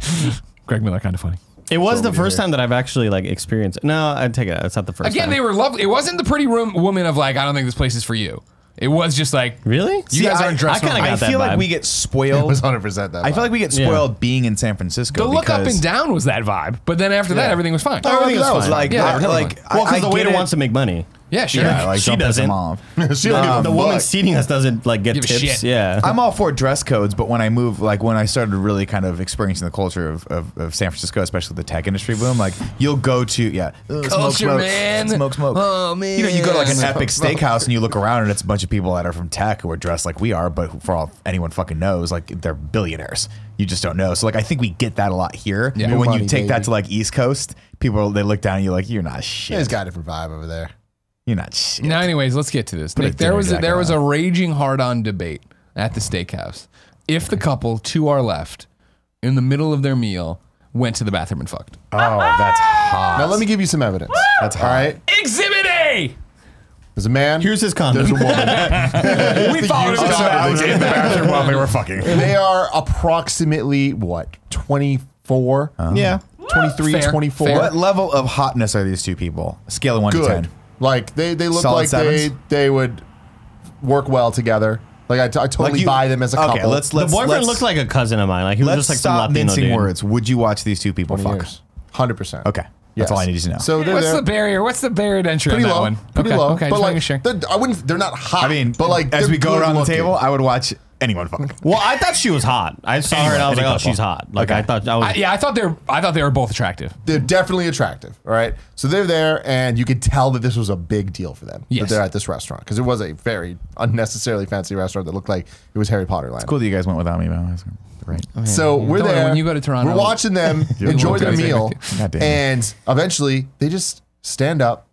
Greg Miller, kind of funny. It was the first time that I've actually like experienced. No, I take it out. It's not the first Again, time. they were lovely. It wasn't the pretty woman of like, I don't think this place is for you. It was just like, Really? you guys aren't dressed. I kinda normal. got that feel like vibe. we get It spoiled. was 100% that. I feel like we get spoiled being in San Francisco. The look up because- and down was that vibe, but then after that, everything was fine. Everything was was fine. like, Yeah, I- totally like Well, because the get waiter it. wants to make money. Yeah, sure. Yeah, like She don't piss doesn't. them off. She don't give a The woman fuck. seating us doesn't like get Give a tips. shit. Yeah. I'm all for dress codes, but when I moved, like when I started really kind of experiencing the culture of San Francisco, especially the tech industry boom, like you'll go to Culture, man. smoke. Oh, man. You go to like an epic steakhouse and you look around and it's a bunch of people that are from tech who are dressed like we are, but for all anyone fucking knows, like they're billionaires. You just don't know. So like I think we get that a lot here. Yeah. But when Money, you take that baby. to like East Coast, people they look down at you like you're not shit. He's got a different vibe over there. You're not shit. Now, anyways, let's get to this. Put a Nick, there dinner was jacket a on. raging hard-on debate at the steakhouse. If the couple to our left, in the middle of their meal, went to the bathroom and fucked. Oh, that's hot. Now let me give you some evidence. That's hot. All right. Exhibit A. There's a man. Here's his condom. There's a woman. We followed his I was in the bathroom while they were fucking. They are approximately what? 24? Yeah. 23, Fair, 24. fair. What level of hotness are these two people? Scale of 1 to Good. 10. Like they look Solid like sevens? they would work well together. Like I totally Like you- buy them as a couple. Okay, let's The boyfriend looked like a cousin of mine. Like he was let's just like some stop Latino mincing dude. words. Would you watch these two people 20 fuck? years. 100%. Okay, that's all I need to know. So they're What's there. the barrier? What's the barrier to entry Pretty on that low. one? Pretty okay, low. okay, but just like, making sure. I wouldn't. They're not hot. I mean, but like as they're we go good around looking. the table, I would watch anyone fuck. Well, I thought she was hot. I saw her and I was like, oh, she's hot. Like I thought I was. I thought they were both attractive. They're definitely attractive, all right? So they're there, and you could tell that this was a big deal for them. Yes. That they're at this restaurant, because it was a very unnecessarily fancy restaurant that looked like it was Harry Potter land. Cool that you guys went without me, man. Right. So we're Don't worry, there. when you go to Toronto, we're watching them enjoy their meal, God damn it. and eventually they just stand up,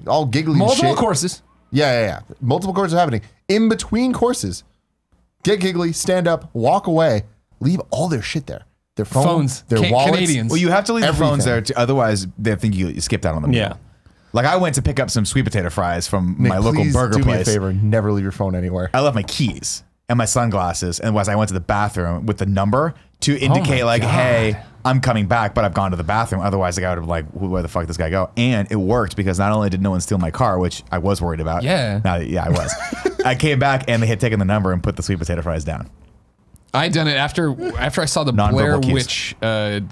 all giggly and multiple shit. courses. Yeah. Multiple courses are happening. In between courses, get giggly, stand up, walk away, leave all their shit there. Their phones, their wallets. Canadians. Well, you have to leave Everything. the phones there, otherwise they think you skipped out on them. Yeah. Like I went to pick up some sweet potato fries from Nick, my local please burger do place. me a favor, never leave your phone anywhere. I left my keys and my sunglasses, and as I went to the bathroom with the number to indicate like, hey, I'm coming back, but I've gone to the bathroom. Otherwise, the guy would have like, where the fuck did this guy go? And it worked because not only did no one steal my car, which I was worried about. Yeah. Yeah, I was. I came back and they had taken the number and put the sweet potato fries down. I done it after I saw the Non-verbal Blair cues. Witch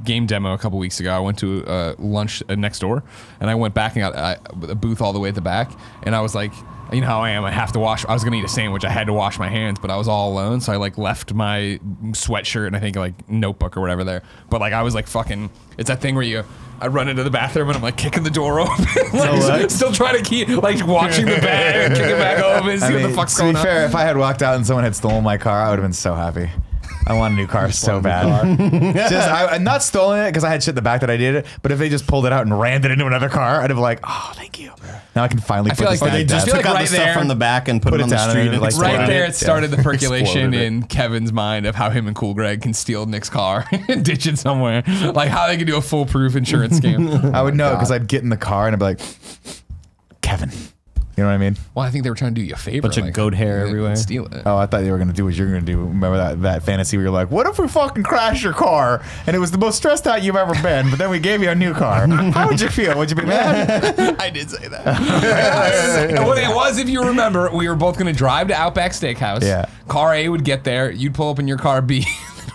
game demo a couple weeks ago. I went to lunch next door, and I went back and got a booth all the way at the back. And I was like, you know how I am. I have to wash. I was gonna eat a sandwich. I had to wash my hands, but I was all alone, so I like left my sweatshirt and I think like notebook or whatever there. But like I was like fucking. It's that thing where I run into the bathroom and I'm like kicking the door open, like, still trying to keep like watching the bag and kicking back open, see what the fuck's going to on. be fair, if I had walked out and someone had stolen my car, I would have been so happy. I want a new car so bad. I'm not stolen it because I had shit in the back that I did it, but if they just pulled it out and rammed it into another car, I'd have like, oh, thank you. Now I can finally put feel this like guy they down. just Took like out right the stuff there- from the back and put it on the down street and and like exploded Right there, it. it started the percolation Exploded it. in Kevin's mind of how him and Cool Greg can steal Nick's car and ditch it somewhere. Like how they can do a foolproof insurance scam. I would know because I'd get in the car and I'd be like, Kevin. You know what I mean? Well, I think they were trying to do you a favor. Bunch of goat hair they didn't everywhere. Steal it. Oh, I thought you were going to do what you're going to do. Remember that fantasy where you're like, what if we fucking crash your car and it was the most stressed out you've ever been, but then we gave you a new car? How would you feel? Would you be mad? I did say that. And what it was, if you remember, we were both going to drive to Outback Steakhouse. Yeah. Car A would get there. You'd pull up in your car B.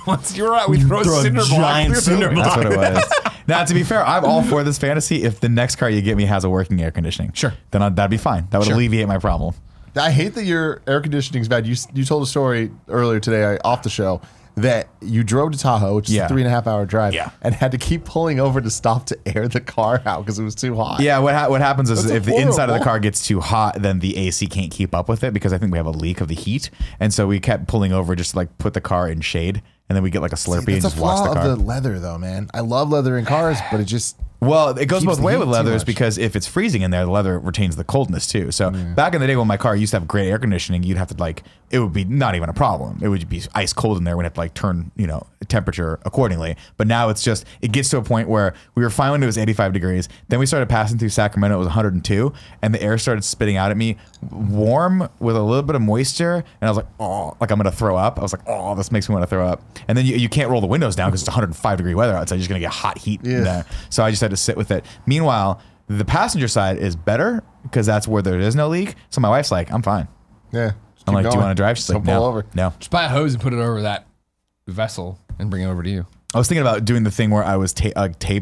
Once you were out, we'd throw a Throw a cinder block. giant through the cinder window. That's what it was. Now, to be fair, I'm all for this fantasy if the next car you get me has a working air conditioning. Sure. Then that'd be fine. That would alleviate my problem. I hate that your air conditioning's bad. You told a story earlier today off the show that you drove to Tahoe, which is a 3.5 hour drive, and had to keep pulling over to stop to air the car out because it was too hot. Yeah, what happens is That's if the inside of the horrible. car gets too hot, then the AC can't keep up with it because I think we have a leak of the heat. And so we kept pulling over just to like put the car in shade. And then we get like a Slurpee and That's a just watch flaw the car. of the leather, though, man. I love leather in cars, but it just Well, it goes keeps both the ways heat with too leathers much. because if it's freezing in there, the leather retains the coldness too. So back in the day when my car used to have great air conditioning, you'd have to like, it would be not even a problem. It would be ice cold in there. We'd have to like turn, temperature accordingly. But now it's just, it gets to a point where we were fine when it was 85 degrees. Then we started passing through Sacramento, it was 102. And the air started spitting out at me warm with a little bit of moisture. And I was like, oh, like I'm going to throw up. I was like, oh, this makes me want to throw up. And then you can't roll the windows down because it's 105 degree weather outside. You're just going to get hot heat in there. So I just had to sit with it. Meanwhile, the passenger side is better because that's where there is no leak. So my wife's like, I'm fine. yeah. I'm like, do you want to drive? She's like, Don't pull no. over. No. Just buy a hose and put it over that vessel and bring it over to you. I was thinking about doing the thing where I was tape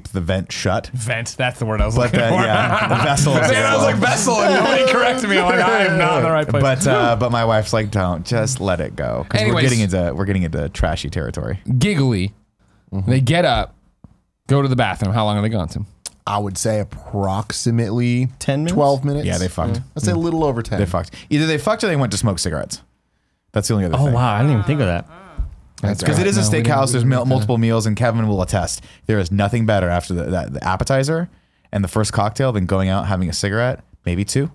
the vent shut. Vent. That's the word I was But looking for. yeah, the vessel. Is Man, I was like vessel, and nobody corrected me. I'm like, I am not in the right place. But my wife's like, don't, just let it go because we're Anyways. getting into trashy territory. Giggly. They get up, go to the bathroom. How long are they gone, Tim? I would say approximately 10 minutes? 12 minutes. Yeah, they fucked. I'd say a little over 10. They fucked. Either they fucked or they went to smoke cigarettes. That's the only other Oh thing. wow, I didn't even think of that. Because it is a steakhouse. There's multiple meals, and Kevin will attest. There is nothing better after the appetizer and the first cocktail than going out, having a cigarette, maybe two,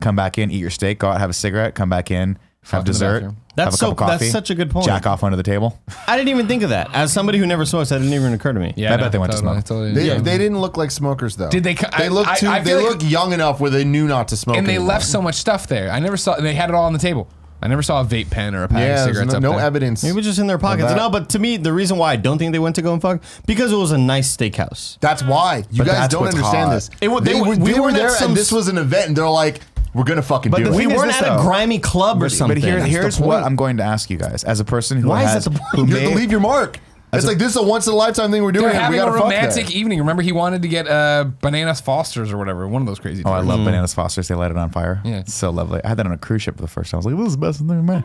come back in, eat your steak, go out, have a cigarette, come back in, have in the dessert, bathroom. have That's a cup of coffee, that's such a good point. jack off under the table. I didn't even think of that. As somebody who never smokes, that didn't even occur to me. Yeah, I bet they went to smoke. They didn't look like smokers, though. Did they? They look too. I They feel like- look young enough where they knew not to smoke. and they anymore. left so much stuff there. I never saw. They had it all on the table. I never saw a vape pen or a pack of Yeah, there's cigarettes up no there. evidence. Maybe just in their pockets. that. No, but to me, the reason why I don't think they went to go and fuck because it was a nice steakhouse. That's why you But guys that's don't what's understand hot. this. It wa- they they- were, we they were weren't at there, some and this was an event, and they're like, "We're gonna fucking But do the it." We thing is weren't this, at a though. grimy club or something. But here's That's the what point. I'm going to ask you guys as a person who Why is has that the who point? You have to made- leave your mark. It's like this is a once in a lifetime thing we're doing. They're and we having a gotta fuck romantic there. evening. Remember, he wanted to get bananas Fosters or whatever. One of those crazy. Oh, I tours. love bananas Fosters. They light it on fire. Yeah. It's so lovely. I had that on a cruise ship for the first time. I was like, this is the best thing, man.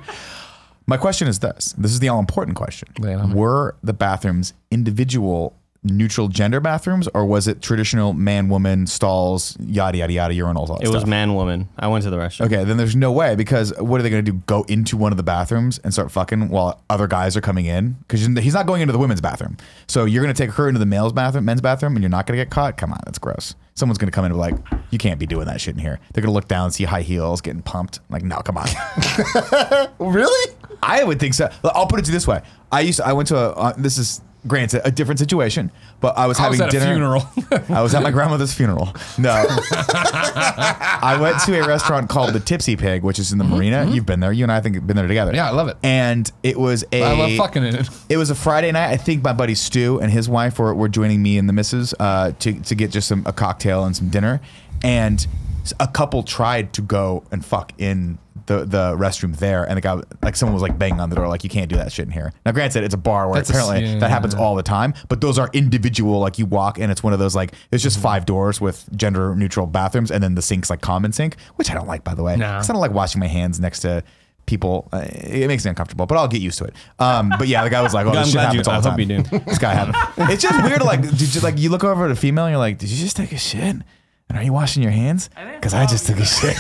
My question is this. This is the all-important question. Lay it on me. Were the bathrooms individual neutral gender bathrooms, or was it traditional man-woman stalls, yada, yada, yada, urinals, all that It was stuff? man-woman. I went to the restaurant. Okay, then there's no way, because what are they going to do? Go into one of the bathrooms and start fucking while other guys are coming in? Because he's not going into the women's bathroom. So you're going to take her into the men's bathroom, and you're not going to get caught? Come on, that's gross. Someone's going to come in and be like, you can't be doing that shit in here. They're going to look down and see high heels getting pumped. Like, no, come on. Really? I would think so. I'll put it to you this way. I went to this is granted a different situation, but I was having at dinner. a funeral. I was at my grandmother's funeral. No, I went to a restaurant called the Tipsy Pig, which is in the Marina. You've been there. You and I think have been there together. Yeah, I love it. And it was I love fucking in it. It was a Friday night. I think my buddy Stu and his wife were joining me and the missus to get just a cocktail and some dinner. And a couple tried to go and fuck in the restroom there, and the guy, like, someone was like banging on the door, like, you can't do that shit in here. Now, granted, it's a bar where apparently that happens all the time, but those are individual. Like, you walk and it's one of those, like, it's just 5 doors with gender neutral bathrooms, and then the sink's like common sink, which I don't like, by the way. Because I don't like washing my hands next to people. It makes me uncomfortable, but I'll get used to it. But yeah, the guy was like, "Oh, this shit happens all the time." I hope you do. This guy happened. It's just weird. Like, you look over at a female and you're like, "Did you just take a shit? And are you washing your hands?" Because I just took a shit.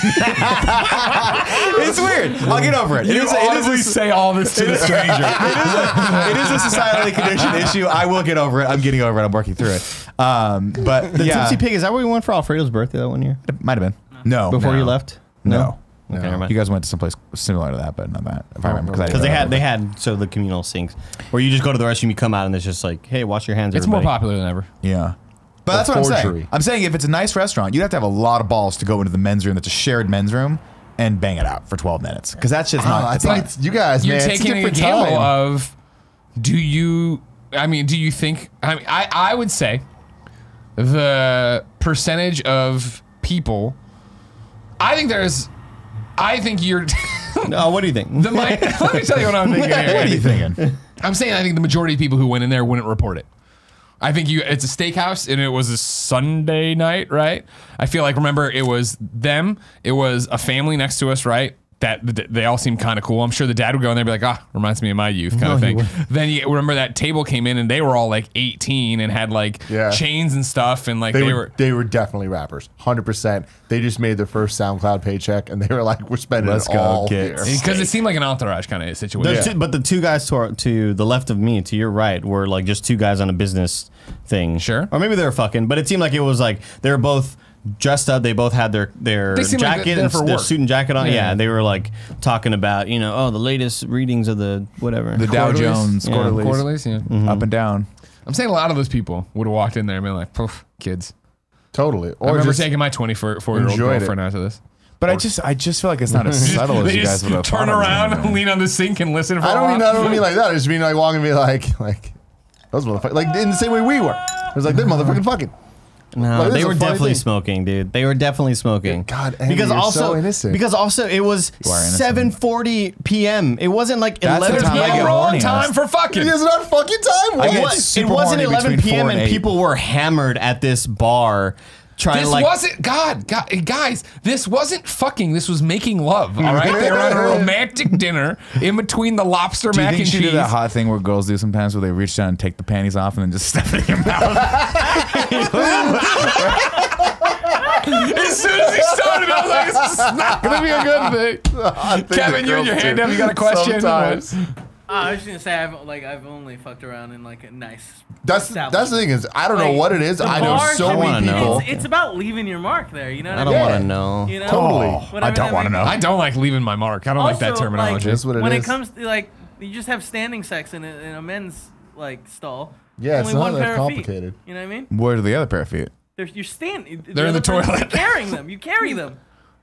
It's weird. I'll get over it. You audibly say all this to the stranger. It is a societally conditioned issue. I will get over it. I'm getting over it. I'm working through it. But The yeah, Tipsy Pig, is that where we went for Alfredo's birthday that one year? it might have been. No. Before you left? No. Okay, never mind. You guys went to someplace similar to that, but not that. If I remember, Because they had so the communal sinks where you just go to the restroom, you come out, and it's just like, hey, wash your hands. It's everybody. more popular than ever. Yeah. But that's what I'm saying. forgery. I'm saying if it's a nice restaurant, you'd have to have a lot of balls to go into the men's room that's a shared men's room and bang it out for 12 minutes. Because that's just not. I It's think not it's you guys, You're man. It's a taking a different gamble time. of, do you think, I would say the percentage of people, I think you're, No, what do you think? let me tell you what I'm thinking here. What are you thinking? I'm saying I think the majority of people who went in there wouldn't report it. I think it's a steakhouse and it was a Sunday night, right? I feel like, remember, it was them. It was a family next to us, right? That they all seemed kind of cool. I'm sure the dad would go in there and be like, reminds me of my youth kind of thing. Then you remember that table came in and they were all like 18 and had like chains and stuff. And like they were definitely rappers. 100%. They just made their first SoundCloud paycheck and they were like, we're spending Let's it go, all kids. here. because it seemed like an Entourage kind of situation. But the two guys to the left of me, to your right, were like just two guys on a business thing. Sure. Or maybe they were fucking, but it seemed like it was like they were both dressed up. They both had their They seemed like jacket they're and for their work. suit and jacket on. Yeah. Yeah, they were like talking about, the latest readings of the whatever. The Dow Jones Yeah. quarterlies. Quarterlies, yeah. Up and down. I'm saying a lot of those people would have walked in there and been like, poof, kids. Totally. I Or remember just taking my 24-year-old enjoyed girlfriend out to this. But I just feel like it's not as subtle as They you guys just would have turn thought it was around gonna be. and lean on the sink and listen for a while. I don't mean like that. I just mean like walking and be like those motherfuckers. Like in the same way we were. It was like, they're motherfucking fucking. No, Like, this they is a were funny definitely thing. smoking, dude. They were definitely smoking. God, Andy, you're so innocent. Because also it was You are innocent. 7:40 p.m. It wasn't like That's the 11 time I p.m. get wrong horny, time honestly. for fucking. It is not fucking time. I It, get was, super it wasn't horny 11 between p.m. 4 and and 8. people were hammered at this bar trying This to like. wasn't guys. This wasn't fucking. This was making love. All right, they were at a romantic dinner in between the lobster Do you mac think and she cheese. did that hot thing where girls do sometimes, where they reach down and take the panties off and then just stuff it in your mouth? As soon as he started, I was like, "This is not gonna be a good thing." Kevin, you and your hand up. You got a question? Sometimes. I was just gonna say I've only fucked around in like a nice. That's the thing is, I don't know Like, what it is. the I know bar so can many be- people. It's about leaving your mark there. You know what I I don't mean? want to know. You know? Totally. Whatever I don't that want to may know. be. I don't like leaving my mark. I don't like that Also, terminology. That's what it when is. it comes to like, you just have standing sex in a men's like stall. Yeah, it's only not one that pair of complicated. feet. You know what I mean? Where are the other pair of feet? You're standing. They're in the other person's toilet. Carrying them. You carry them.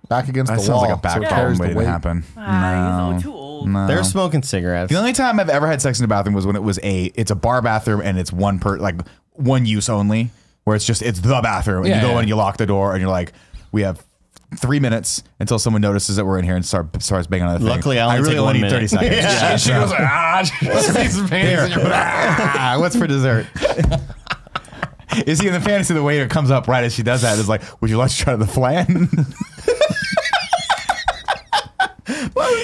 Back against That the sounds wall. like a back so it problem carries the waiting to weight. happen. He's too old. No. They were smoking cigarettes. The only time I've ever had sex in a bathroom was when it was it's a bar bathroom and it's one use only, where it's the bathroom and Yeah, you go yeah. in and you lock the door and you're like, we have 3 minutes until someone notices that we're in here and starts banging on the thing. Luckily, I only really take only 1 need minute. 30 seconds. Yeah. And she goes like, she sees some panties in your Ah, what's for dessert? Is he in the fantasy? The waiter comes up right as she does that. Is like, would you like to try the flan?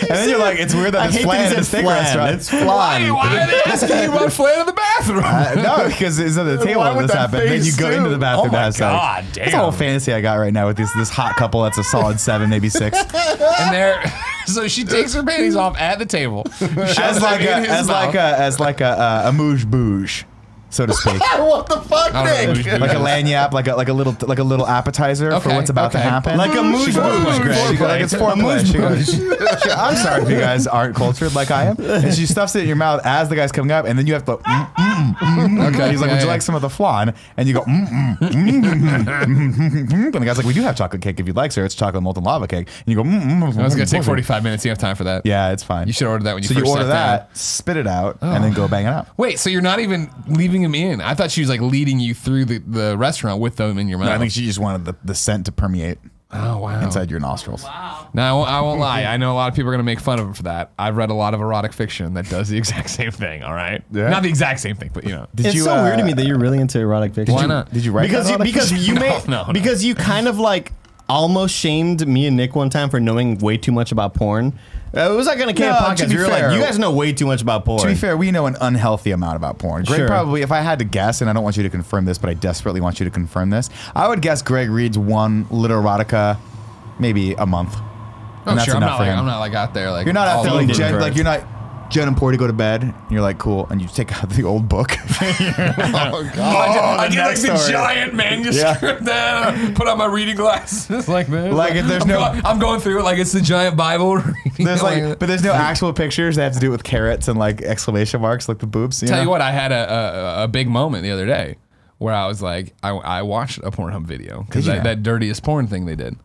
then you're like, it's weird that it's flan in a steak restaurant. It's flan. Why are they asking you about flan in the bathroom? No, because it's at the table Why when would this that happened. Then you face go too? into the bathroom. Oh my to have God, sex. damn. That's a whole fantasy I got right now with this hot couple that's a solid 7, maybe 6. And there, so she takes her panties off at the table, as like a mouche bouge, so to speak. What the fuck, I don't know, Nick? bouge Like a lagniappe, like a little appetizer for Okay, what's about to okay. happen. Like a mouche bouge, Greg. She goes, like it's foreplay. She goes, I'm sorry if you guys aren't cultured like I am. And she stuffs it in your mouth as the guy's coming up, and then you have to. Okay. He's like, would you like some of the flan? And you go. And the guy's like, we do have chocolate cake if you'd like, sir. It's chocolate molten lava cake. And you go. It's gonna take 45 minutes. You have time for that. Yeah, it's fine. You should order that when you So first you order sat down. that, spit it out, and then go bang it out. Wait, so you're not even leaving him in? I thought she was like leading you through the restaurant with them in your mouth. No, I think she just wanted the scent to permeate oh wow. inside your nostrils. Now I won't lie. I know a lot of people are gonna make fun of him for that. I've read a lot of erotic fiction that does the exact same thing. All right, Yeah. not the exact same thing, but you know. Did It's you, so weird to me that you're really into erotic fiction. Why not? Did you write Because that? you made no. because you kind of like almost shamed me and Nick one time for knowing way too much about porn. It was like on a No, podcast. to be You were fair- like, you guys know way too much about porn. To be fair, we know an unhealthy amount about porn. Greg Sure. probably, if I had to guess, and I don't want you to confirm this, but I desperately want you to confirm this, I would guess Greg reads one literotica maybe a month. Oh And that's sure, I'm enough not for like him. I'm not like out there like You're not out all there over like it. Jen, like you're not Jen and Porty go to bed. And you're like, cool, and you take out the old book. Oh, God. I the get like next the story. giant manuscript there. Put on my reading glasses like this. Like, if there's no- I'm going through it like it's the giant Bible. There's like, but there's no actual pictures. They have to do it with carrots and like exclamation marks, like the boobs. Tell you what, I had a big moment the other day where I was like, I watched a Pornhub video because Did you? that dirtiest porn thing they did.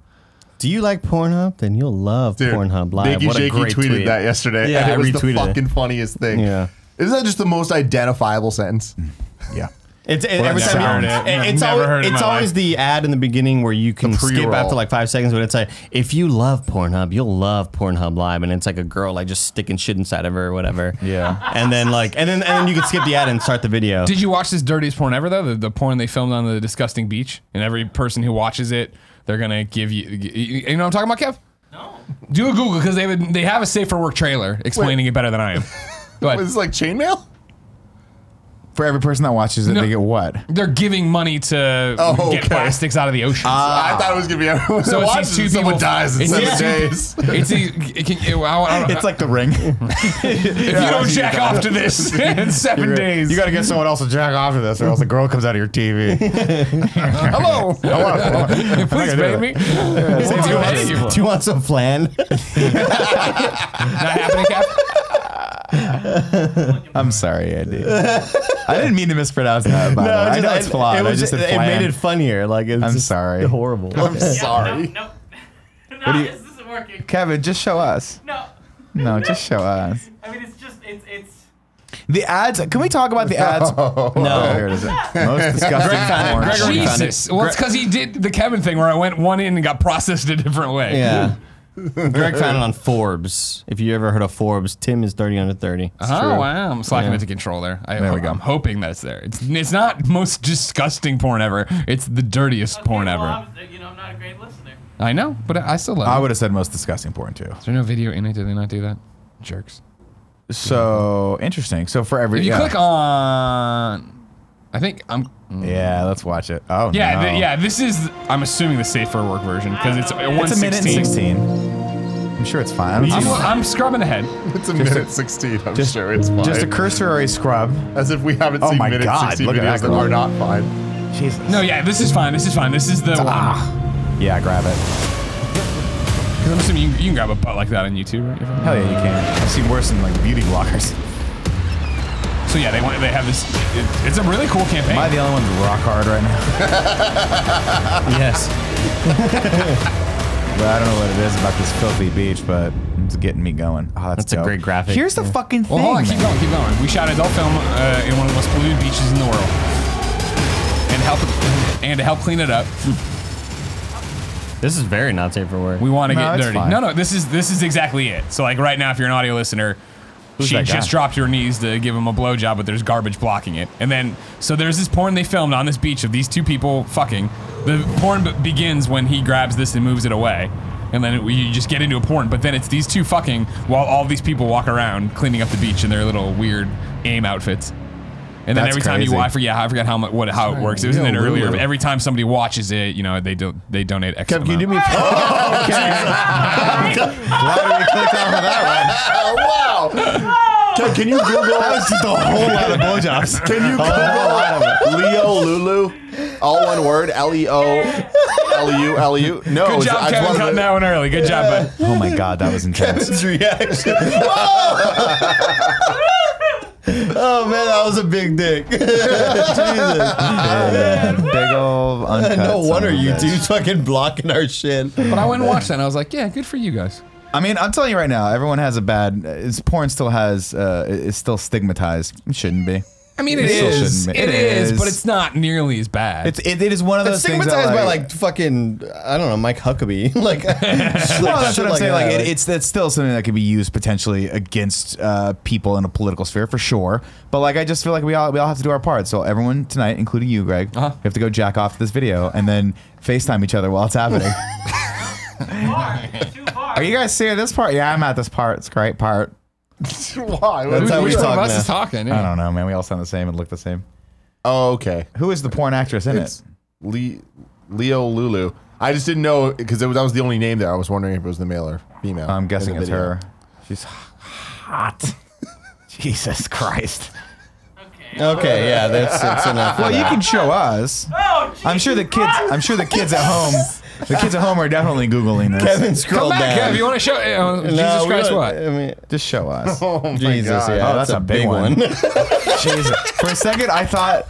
Do you like Pornhub? Then you'll love Dude, Pornhub Live. Nicky What a Shaky great tweeted tweet. that yesterday. Yeah, and I it was the retweeted it. fucking funniest thing. Yeah. Isn't that just the most identifiable sentence? Yeah. It's Well, every that time sounds- it's Never always, heard it in it's my always life. the ad in the beginning where you can skip pre-roll. after like 5 seconds, but it's like, if you love Pornhub, you'll love Pornhub Live, and it's like a girl like just sticking shit inside of her or whatever. Yeah. And then like and then you can skip the ad and start the video. Did you watch this dirtiest porn ever though? The porn they filmed on the disgusting beach, and every person who watches it, they're gonna give you know what I'm talking about, Kev? No. Do a Google because they have a safe for work trailer explaining it better than I am. Go Is ahead. this like chainmail? For every person that watches it, No. they get what? They're giving money to Oh, get okay. plastics out of the ocean. I thought it was gonna be everyone. So that it's watches these two it, someone people- dies in it's 7 these two- days. It's It's like the ring. if you don't jack off to this in 7 days. You got to get someone else to jack off to this, or else the girl comes out of your TV. hello. Please pay me. Do you want some flan? Not happening, Cap? I'm sorry, Andy. I didn't mean to mispronounce that. By the way. I know it's flawed. It, I just said it flan. made it funnier. Like it's I'm just sorry. horrible. I'm sorry. No. do you- This isn't working. Kevin, just show us. No. No, just show us. I mean, it's just, it's. The ads. Can we talk about the ads? No. Oh, here it is. Most disgusting porn. Gregory found it. Jesus. Well, it's because he did the Kevin thing where I went one in and got processed a different way. Yeah. Greg found it on Forbes. If you ever heard of Forbes, Tim is 30 under 30. Oh wow! I'm slacking Yeah. into control there. There we go. I'm hoping that it's there. It's not most disgusting porn ever. It's the dirtiest porn well, ever. I'm not a great listener. I know, but I still love I it. would have said most disgusting porn too. Is there no video in it? Did they not do that? Jerks. So interesting. So for every If you click on, I think I'm. yeah, let's watch it. Oh Yeah, no. yeah. This is. I'm assuming the safe for work version because it's It's a minute and 1:16. 16. I'm sure it's fine. I don't see- I'm scrubbing ahead. It's a minute 16. I'm just, sure it's fine. just a cursory scrub. As if we haven't Oh seen my minute God, 60 look at videos that that girl. are not fine. Jesus. No, yeah, this is fine. This is fine. This is the one. Yeah, grab it. 'Cause I'm assuming you can grab a butt like that on YouTube, right? Hell yeah, you can. I've seen worse than like beauty bloggers. So yeah, they have this. It's a really cool campaign. Am I the only one rock hard right now? Yes. But I don't know what it is about this filthy beach, but it's getting me going. Oh, That's a dope. great graphic. Here's the fucking thing. Well, hold on, keep man. going, keep going. We shot adult film in one of the most polluted beaches in the world, and to help clean it up, This is very not safe for work. we want to No, get it's dirty. fine. No, this is exactly it. So like right now, if you're an audio listener, she that guy? just dropped her knees to give him a blowjob, but there's garbage blocking it. And then so there's this porn they filmed on this beach of these two people fucking. The porn begins when he grabs this and moves it away. And then you just get into a porn, but then it's these two fucking while all these people walk around cleaning up the beach in their little weird AIM outfits. And then That's every time crazy. I forget how it works. It was in it earlier. But every time somebody watches it, you know, they donate X Kev, can you do amount. me? Oh, okay. Why did we click off of that one? Oh, wow. Can you Google? That was just a whole lot of blowjobs. Can you Google Leo Lulu? All one word. Leu. No. Good job, Kevin, cutting that one early. Good job, bud. Oh my god, that was intense. Kevin's reaction. Oh man, that was a big dick. Jesus. Big old uncut. No wonder son of a you bitch. two fucking blocking our shit. But I went and watched that, and I was like, yeah, good for you guys. I mean, I'm telling you right now, everyone has a bad. Porn still has. It's still stigmatized. It shouldn't be. I mean, It still it shouldn't be. is, It is. but it's not nearly as bad. It is one of It's those things that, stigmatized by like fucking, I don't know, Mike Huckabee. Like, well, that's what I'm saying. Like, that. it's still something that could be used potentially against people in a political sphere for sure. But like, I just feel like we all have to do our part. So everyone tonight, including you, Greg, we have to go jack off this video and then FaceTime each other while it's happening. Are you guys seeing this part? Yeah, I'm at this part. It's a great part. Why? That's how we Which one talk of us now. is talking? I don't know, man. We all sound the same and look the same. Oh, okay. Who is the porn actress in It's it? Leo Lulu. I just didn't know because that was the only name there. I was wondering if it was the male or female. I'm in guessing the it's video. her. She's hot. Jesus Christ. Okay, yeah, that's enough. Well, you can show us. I'm sure the kids at home. The kids at home are definitely Googling this. Kevin Come scrolled back, down. Kev. You want to show? No, Jesus we Christ, don't- what? I mean, Just show us. Oh my Jesus, God. yeah, Oh, that's a big one. Jesus. For a second, I thought,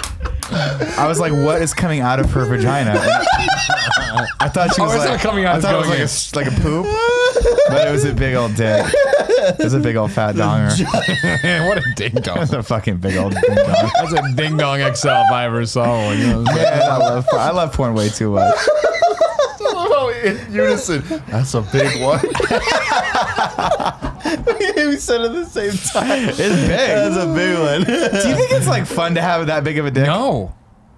I was like, what is coming out of her vagina? I thought she was it's like, not coming out, I it's thought it going was like a poop, but it was a big old dick. It was a big old fat donger. What a ding dong. That's a fucking big old ding dong. That's a ding dong XL if I ever saw one. You know what I'm saying? Man, I love porn way too much. Oh, in unison. That's a big one. we said it at the same time. It's big. That's a big one. Do you think it's like fun to have that big of a dick? No.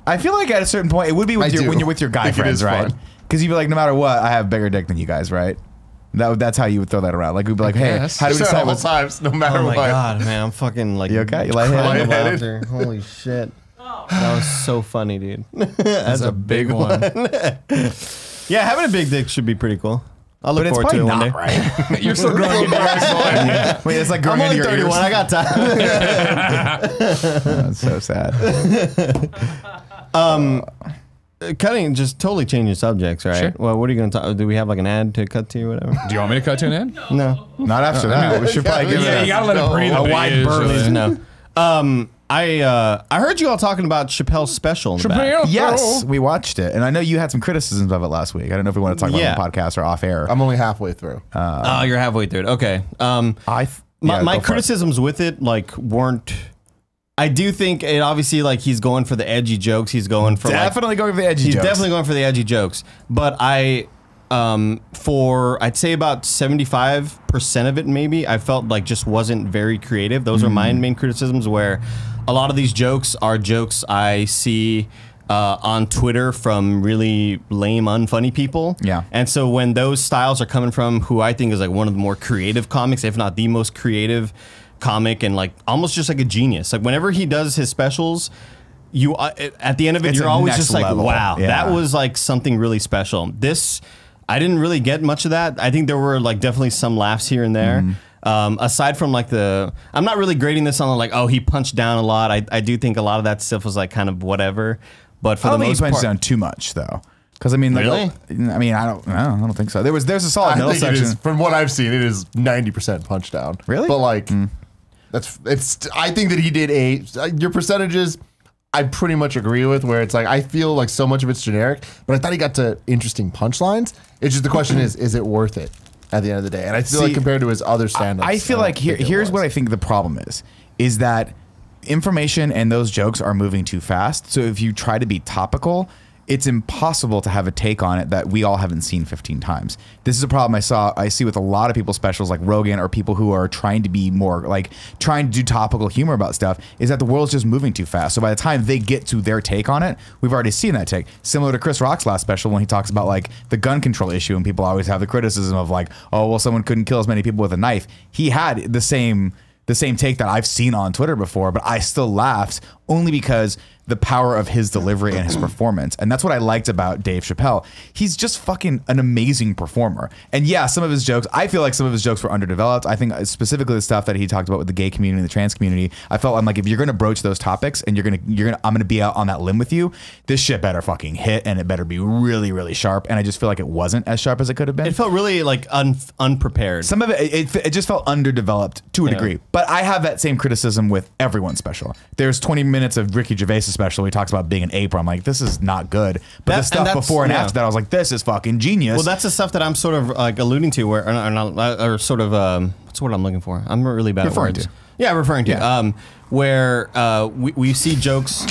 I feel like at a certain point it would be I do. when you're with your guy Think it friends, is right? fun. Because you'd be like, no matter what, I have bigger dick than you guys, right? That's how you would throw that around. Like we'd be like, hey, guess. how do we Said decide all what's times, no matter Oh my what. god, man, I'm fucking like You okay? You crying lightheaded? of laughter. Holy shit. That was so funny, dude. That's a big one. Yeah, having a big dick should be pretty cool. I'll look But it's forward to probably it not one day. right. You're still growing into yours, boy. Wait, it's like growing I'm into only your 31. ears. I got time. That's so sad. Cutting, just totally changing subjects, right? Sure. Well, what are you going to talk? Do we have like an ad to cut to or whatever? Do you want me to cut to an end? No. Not after that. We should probably give Yeah, it you gotta let it breathe A bit wide usually. burly no. I heard you all talking about Chappelle's special in the back. Chappelle. Yes, we watched it, and I know you had some criticisms of it last week. I don't know if we want to talk about it on the podcast or off air. I'm only halfway through. Oh, you're halfway through it. Okay. My go for it. criticisms with it like weren't. I do think it obviously like he's going for the edgy jokes. He's going for Definitely going for the edgy He's jokes. definitely going for the edgy jokes. But for I'd say about 75% of it, maybe I felt like just wasn't very creative. Those are my main criticisms. Where a lot of these jokes are jokes I see on Twitter from really lame, unfunny people. Yeah. And so when those styles are coming from who I think is like one of the more creative comics, if not the most creative comic, and like almost just like a genius. Like whenever he does his specials, you at the end of it, It's you're a always next just like, level. wow, Yeah. that was like something really special. This, I didn't really get much of that. I think there were like definitely some laughs here and there. Aside from like I'm not really grading this on like, oh, he punched down a lot. I do think a lot of that stuff was like kind of whatever. But for I don't the think most he punched part, down too much though, because I mean, like, Really? I mean, I don't think so. There's a solid I middle think it section. is, from what I've seen, it is 90% punch down. Really? But like, I think that he did your percentages, I pretty much agree with, where it's like, I feel like so much of it's generic, but I thought he got to interesting punchlines. It's just the question is it worth it at the end of the day? And I feel like compared to his other stand-ups, I feel like here's what I think the problem is that information and those jokes are moving too fast. So if you try to be topical, it's impossible to have a take on it that we all haven't seen 15 times. This is a problem I see with a lot of people's specials like Rogan, or people who are trying to be more like trying to do topical humor about stuff, is that the world's just moving too fast. So by the time they get to their take on it, we've already seen that take. Similar to Chris Rock's last special when he talks about like the gun control issue, and people always have the criticism of like, oh, well, someone couldn't kill as many people with a knife. He had the same take that I've seen on Twitter before, but I still laughed only because the power of his delivery and his performance. And that's what I liked about Dave Chappelle. He's just fucking an amazing performer. And yeah, some of his jokes, I feel like some of his jokes were underdeveloped. I think specifically the stuff that he talked about with the gay community and the trans community, I felt I'm like, if you're going to broach those topics and I'm going to be out on that limb with you, this shit better fucking hit, and it better be really, really sharp. And I just feel like it wasn't as sharp as it could have been. It felt really like unprepared. Some of it just felt underdeveloped to a degree. But I have that same criticism with everyone's special. There's 20 minutes of Ricky Gervais' special where he talks about being an ape, where I'm like, this is not good. But the stuff before and after that, I was like, this is fucking genius. Well, that's the stuff that I'm sort of like alluding to, where or sort of what's the word I'm looking for? I'm really bad at words. Yeah, referring to. Yeah. Where we see jokes.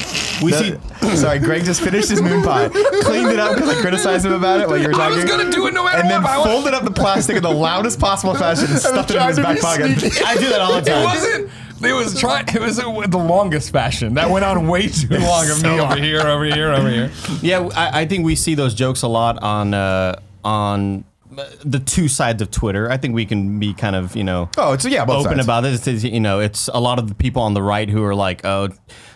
Sorry, Greg just finished his moon pie, cleaned it up because I criticized him about it while you were talking. I was gonna do it no matter and what. And then folded up the plastic in the loudest possible fashion and stuffed it in his back pocket. I do that all the time. It was the longest fashion. That went on way too long of me over here. Yeah, I think we see those jokes a lot on the two sides of Twitter. I think we can be kind of, both open sides about it. It's a lot of the people on the right who are like, oh,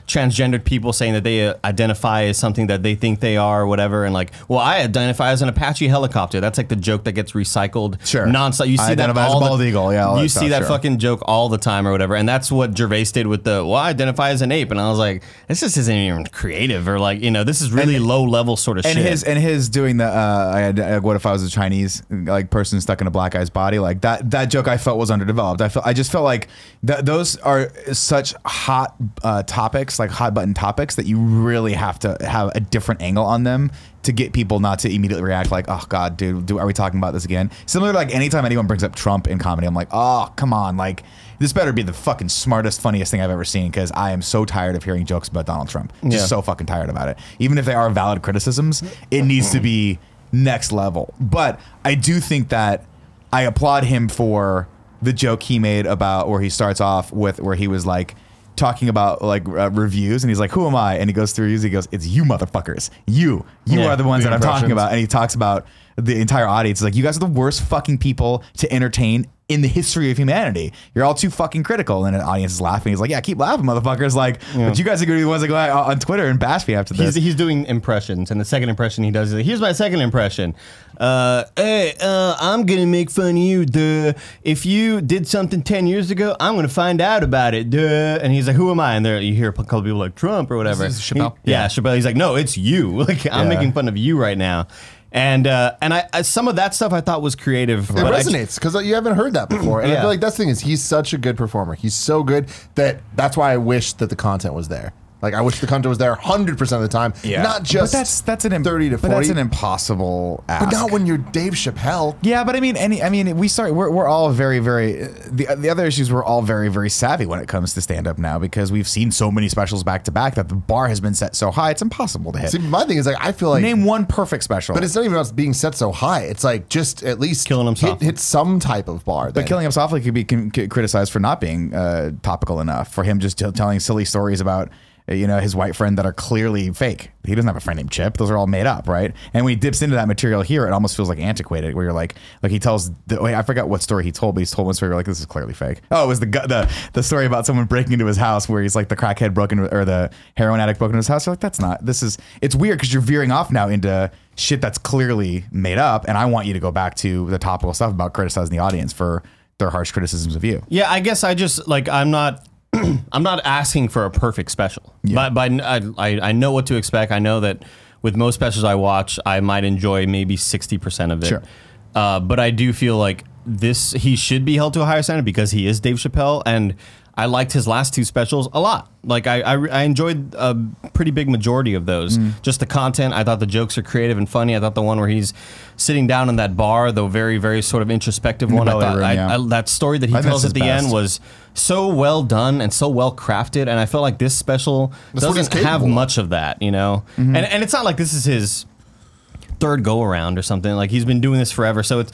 transgendered people saying that they identify as something that they think they are or whatever, and like, well, I identify as an Apache helicopter. That's like the joke that gets recycled nonstop. You see that all bald eagle, you see that fucking joke all the time or whatever, and that's what Gervais did with the, well, I identify as an ape, and I was like, this just isn't even creative, or like, this is really low level sort of shit. His doing the what if I was a Chinese like person stuck in a black guy's body, like that joke I felt was underdeveloped. I just felt like those are such hot topics, like hot button topics, that you really have to have a different angle on them to get people not to immediately react like, oh god, dude, are we talking about this again? Similar to like anytime anyone brings up Trump in comedy, I'm like, oh come on, like this better be the fucking smartest, funniest thing I've ever seen, because I am so tired of hearing jokes about Donald Trump. Just so fucking tired about it. Even if they are valid criticisms, it needs to be next level. But I do think that I applaud him for the joke he made about where he starts off with where he was like talking about like reviews, and he's like, who am I? And he goes through reviews, he goes, it's you motherfuckers. You are the ones that I'm talking about. And he talks about the entire audience. He's like, you guys are the worst fucking people to entertain in the history of humanity. You're all too fucking critical. And the audience is laughing. He's like, yeah, keep laughing, motherfuckers. Like, but you guys are going to be the ones that go out on Twitter and bash me after this. He's doing impressions, and the second impression he does is, here's my second impression. Hey, I'm going to make fun of you, duh. If you did something 10 years ago, I'm going to find out about it, duh. And he's like, who am I? And there you hear a couple people like Trump or whatever. This is Chappelle. Chappelle. He's like, no, it's you. Like, I'm making fun of you right now. And I some of that stuff I thought was creative. It resonates because you haven't heard that before. And I feel like that's the thing is he's such a good performer. He's so good that's why I wish that the content was there. Like I wish the content was there 100% of the time. Yeah. Not just that's an 30 to 40. But that's an impossible ask. But not when you're Dave Chappelle. Yeah, but I mean we're all very, very the other issues, we're all very, very savvy when it comes to stand-up now, because we've seen so many specials back to back that the bar has been set so high it's impossible to hit. See, my thing is like I feel like name one perfect special. But it's not even about being set so high. It's like just at least killing himself. Hit some type of bar. But killing him softly could be criticized for not being topical enough, for him just telling silly stories about his white friend that are clearly fake. He doesn't have a friend named Chip. Those are all made up, right? And when he dips into that material here, it almost feels like antiquated, where you're like he tells, I forgot what story he told, but he's told one story where like, this is clearly fake. Oh, it was the story about someone breaking into his house where he's like the crackhead or the heroin addict broke into his house. You're like, it's weird because you're veering off now into shit that's clearly made up. And I want you to go back to the topical stuff about criticizing the audience for their harsh criticisms of you. Yeah, I guess I just like, I'm not asking for a perfect special, but I know what to expect. I know that with most specials I watch, I might enjoy maybe 60% of it. Sure. But I do feel like he should be held to a higher standard because he is Dave Chappelle, and I liked his last 2 specials a lot. Like I enjoyed a pretty big majority of those. Just the content. I thought the jokes are creative and funny. I thought the one where he's sitting down in that bar, the very, very sort of introspective one. I thought that story that he tells at the end was so well done and so well crafted. And I felt like this special doesn't have much of that, you know. And it's not like this is his 3rd go around or something. Like he's been doing this forever. So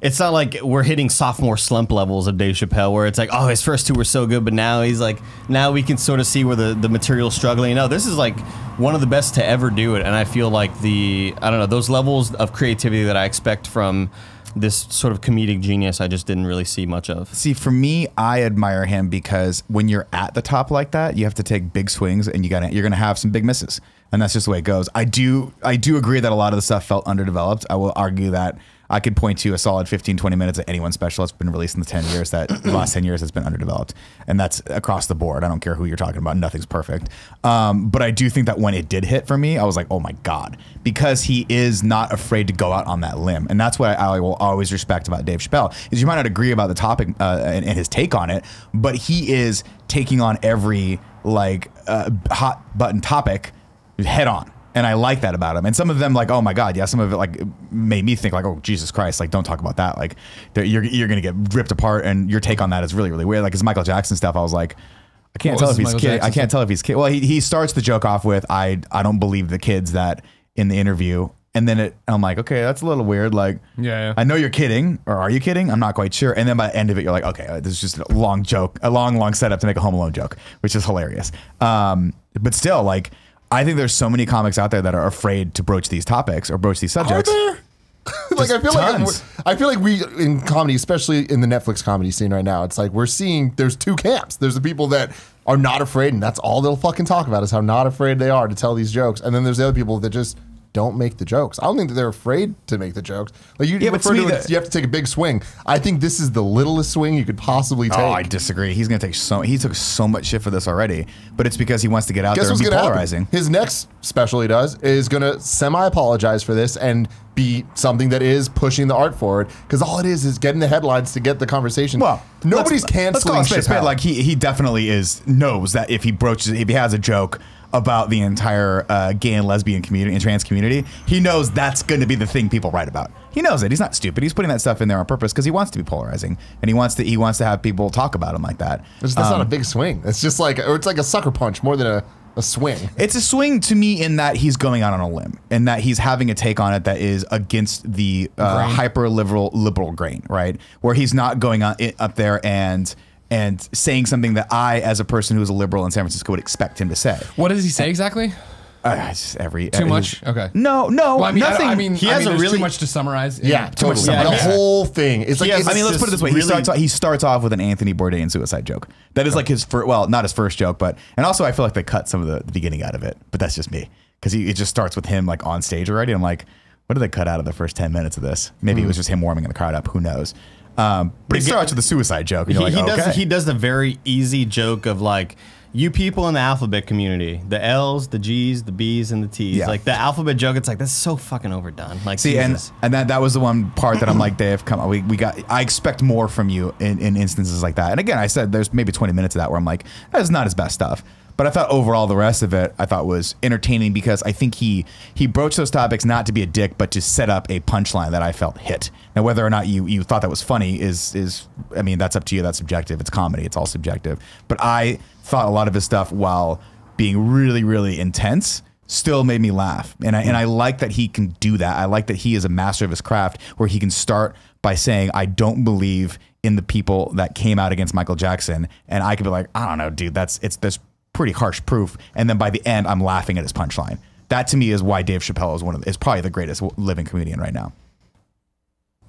it's not like we're hitting sophomore slump levels of Dave Chappelle where it's like, oh, his first 2 were so good, but now he's like, now we can sort of see where the material's struggling. No, this is like one of the best to ever do it. And I feel like I don't know, those levels of creativity that I expect from this sort of comedic genius, I just didn't really see much of. See, for me, I admire him because when you're at the top like that, you have to take big swings and you're gonna have some big misses. And that's just the way it goes. I do agree that a lot of the stuff felt underdeveloped. I will argue that I could point to a solid 15, 20 minutes of any one special that's been released in the the last 10 years that's been underdeveloped. And that's across the board. I don't care who you're talking about. Nothing's perfect. But I do think that when it did hit for me, I was like, oh my God, because he is not afraid to go out on that limb. And that's what I will always respect about Dave Chappelle is you might not agree about the topic and his take on it, but he is taking on every like hot button topic head on. And I like that about him. And some of them, like, oh my God, yeah, some of it like made me think like, oh Jesus Christ, like don't talk about that. Like you're gonna get ripped apart, and your take on that is really, really weird. Like his Michael Jackson stuff, I was like, I can't tell if he's kidding. I can't tell if he's kidding. Well, he starts the joke off with, I don't believe the kids that in the interview. And then I'm like, okay, that's a little weird. Like, yeah, I know you're kidding, or are you kidding? I'm not quite sure. And then by the end of it, you're like, okay, this is just a long joke, a long setup to make a Home Alone joke, which is hilarious. But still, like, I think there's so many comics out there that are afraid to broach these topics or broach these subjects. Are there? Like I feel like we in comedy, especially in the Netflix comedy scene right now, it's like we're seeing there's 2 camps. There's the people that are not afraid, and that's all they'll fucking talk about is how not afraid they are to tell these jokes. And then there's the other people that just don't make the jokes. I don't think that they're afraid to make the jokes. Like you refer to it, you have to take a big swing. I think this is the littlest swing you could possibly take. Oh, I disagree. He's gonna take he took so much shit for this already, but it's because he wants to get out there and be polarizing. His next special he does is gonna semi-apologize for this and be something that is pushing the art forward, because all it is getting the headlines to get the conversation. Well, nobody's canceling Chappelle. Like he definitely knows that if he has a joke about the entire gay and lesbian community and trans community, he knows that's going to be the thing people write about. He knows it. He's not stupid. He's putting that stuff in there on purpose because he wants to be polarizing, and he wants to have people talk about him like that. That's not a big swing. It's just like, or it's like a sucker punch more than a swing. It's a swing to me in that he's going out on a limb, and that he's having a take on it that is against the hyper liberal grain, right? Where he's not going up there and saying something that I, as a person who's a liberal in San Francisco, would expect him to say. What does he say exactly? Just too much. Okay. No, well, I mean, nothing. He has too much to summarize. Yeah, too much. The whole thing. It's like, I mean, let's put it this way. He starts off with an Anthony Bourdain suicide joke. That is like his first. Well, not his first joke, but and also I feel like they cut some of the beginning out of it. But that's just me, because it just starts with him like on stage already. I'm like, what did they cut out of the first 10 minutes of this? Maybe it was just him warming the crowd up. Who knows? But he starts with a suicide joke. And he does the very easy joke of like, you people in the alphabet community, the L's, the G's, the B's, and the T's. Yeah. Like the alphabet joke, it's like, that's so fucking overdone. Like, see, Jesus. and that was the one part that I'm like, Dave, come on, I expect more from you in instances like that. And again, I said there's maybe 20 minutes of that where I'm like, that's not his best stuff. But I thought overall the rest of it I thought was entertaining, because I think he broached those topics not to be a dick, but to set up a punchline that I felt hit. Now, whether or not you thought that was funny is I mean, that's up to you. That's subjective. It's comedy. It's all subjective. But I thought a lot of his stuff, while being really, really intense, still made me laugh. And I like that he can do that. I like that he is a master of his craft, where he can start by saying, I don't believe in the people that came out against Michael Jackson. And I could be like, I don't know, dude, there's pretty harsh proof, and then by the end I'm laughing at his punchline. That to me is why Dave Chappelle is probably the greatest living comedian right now.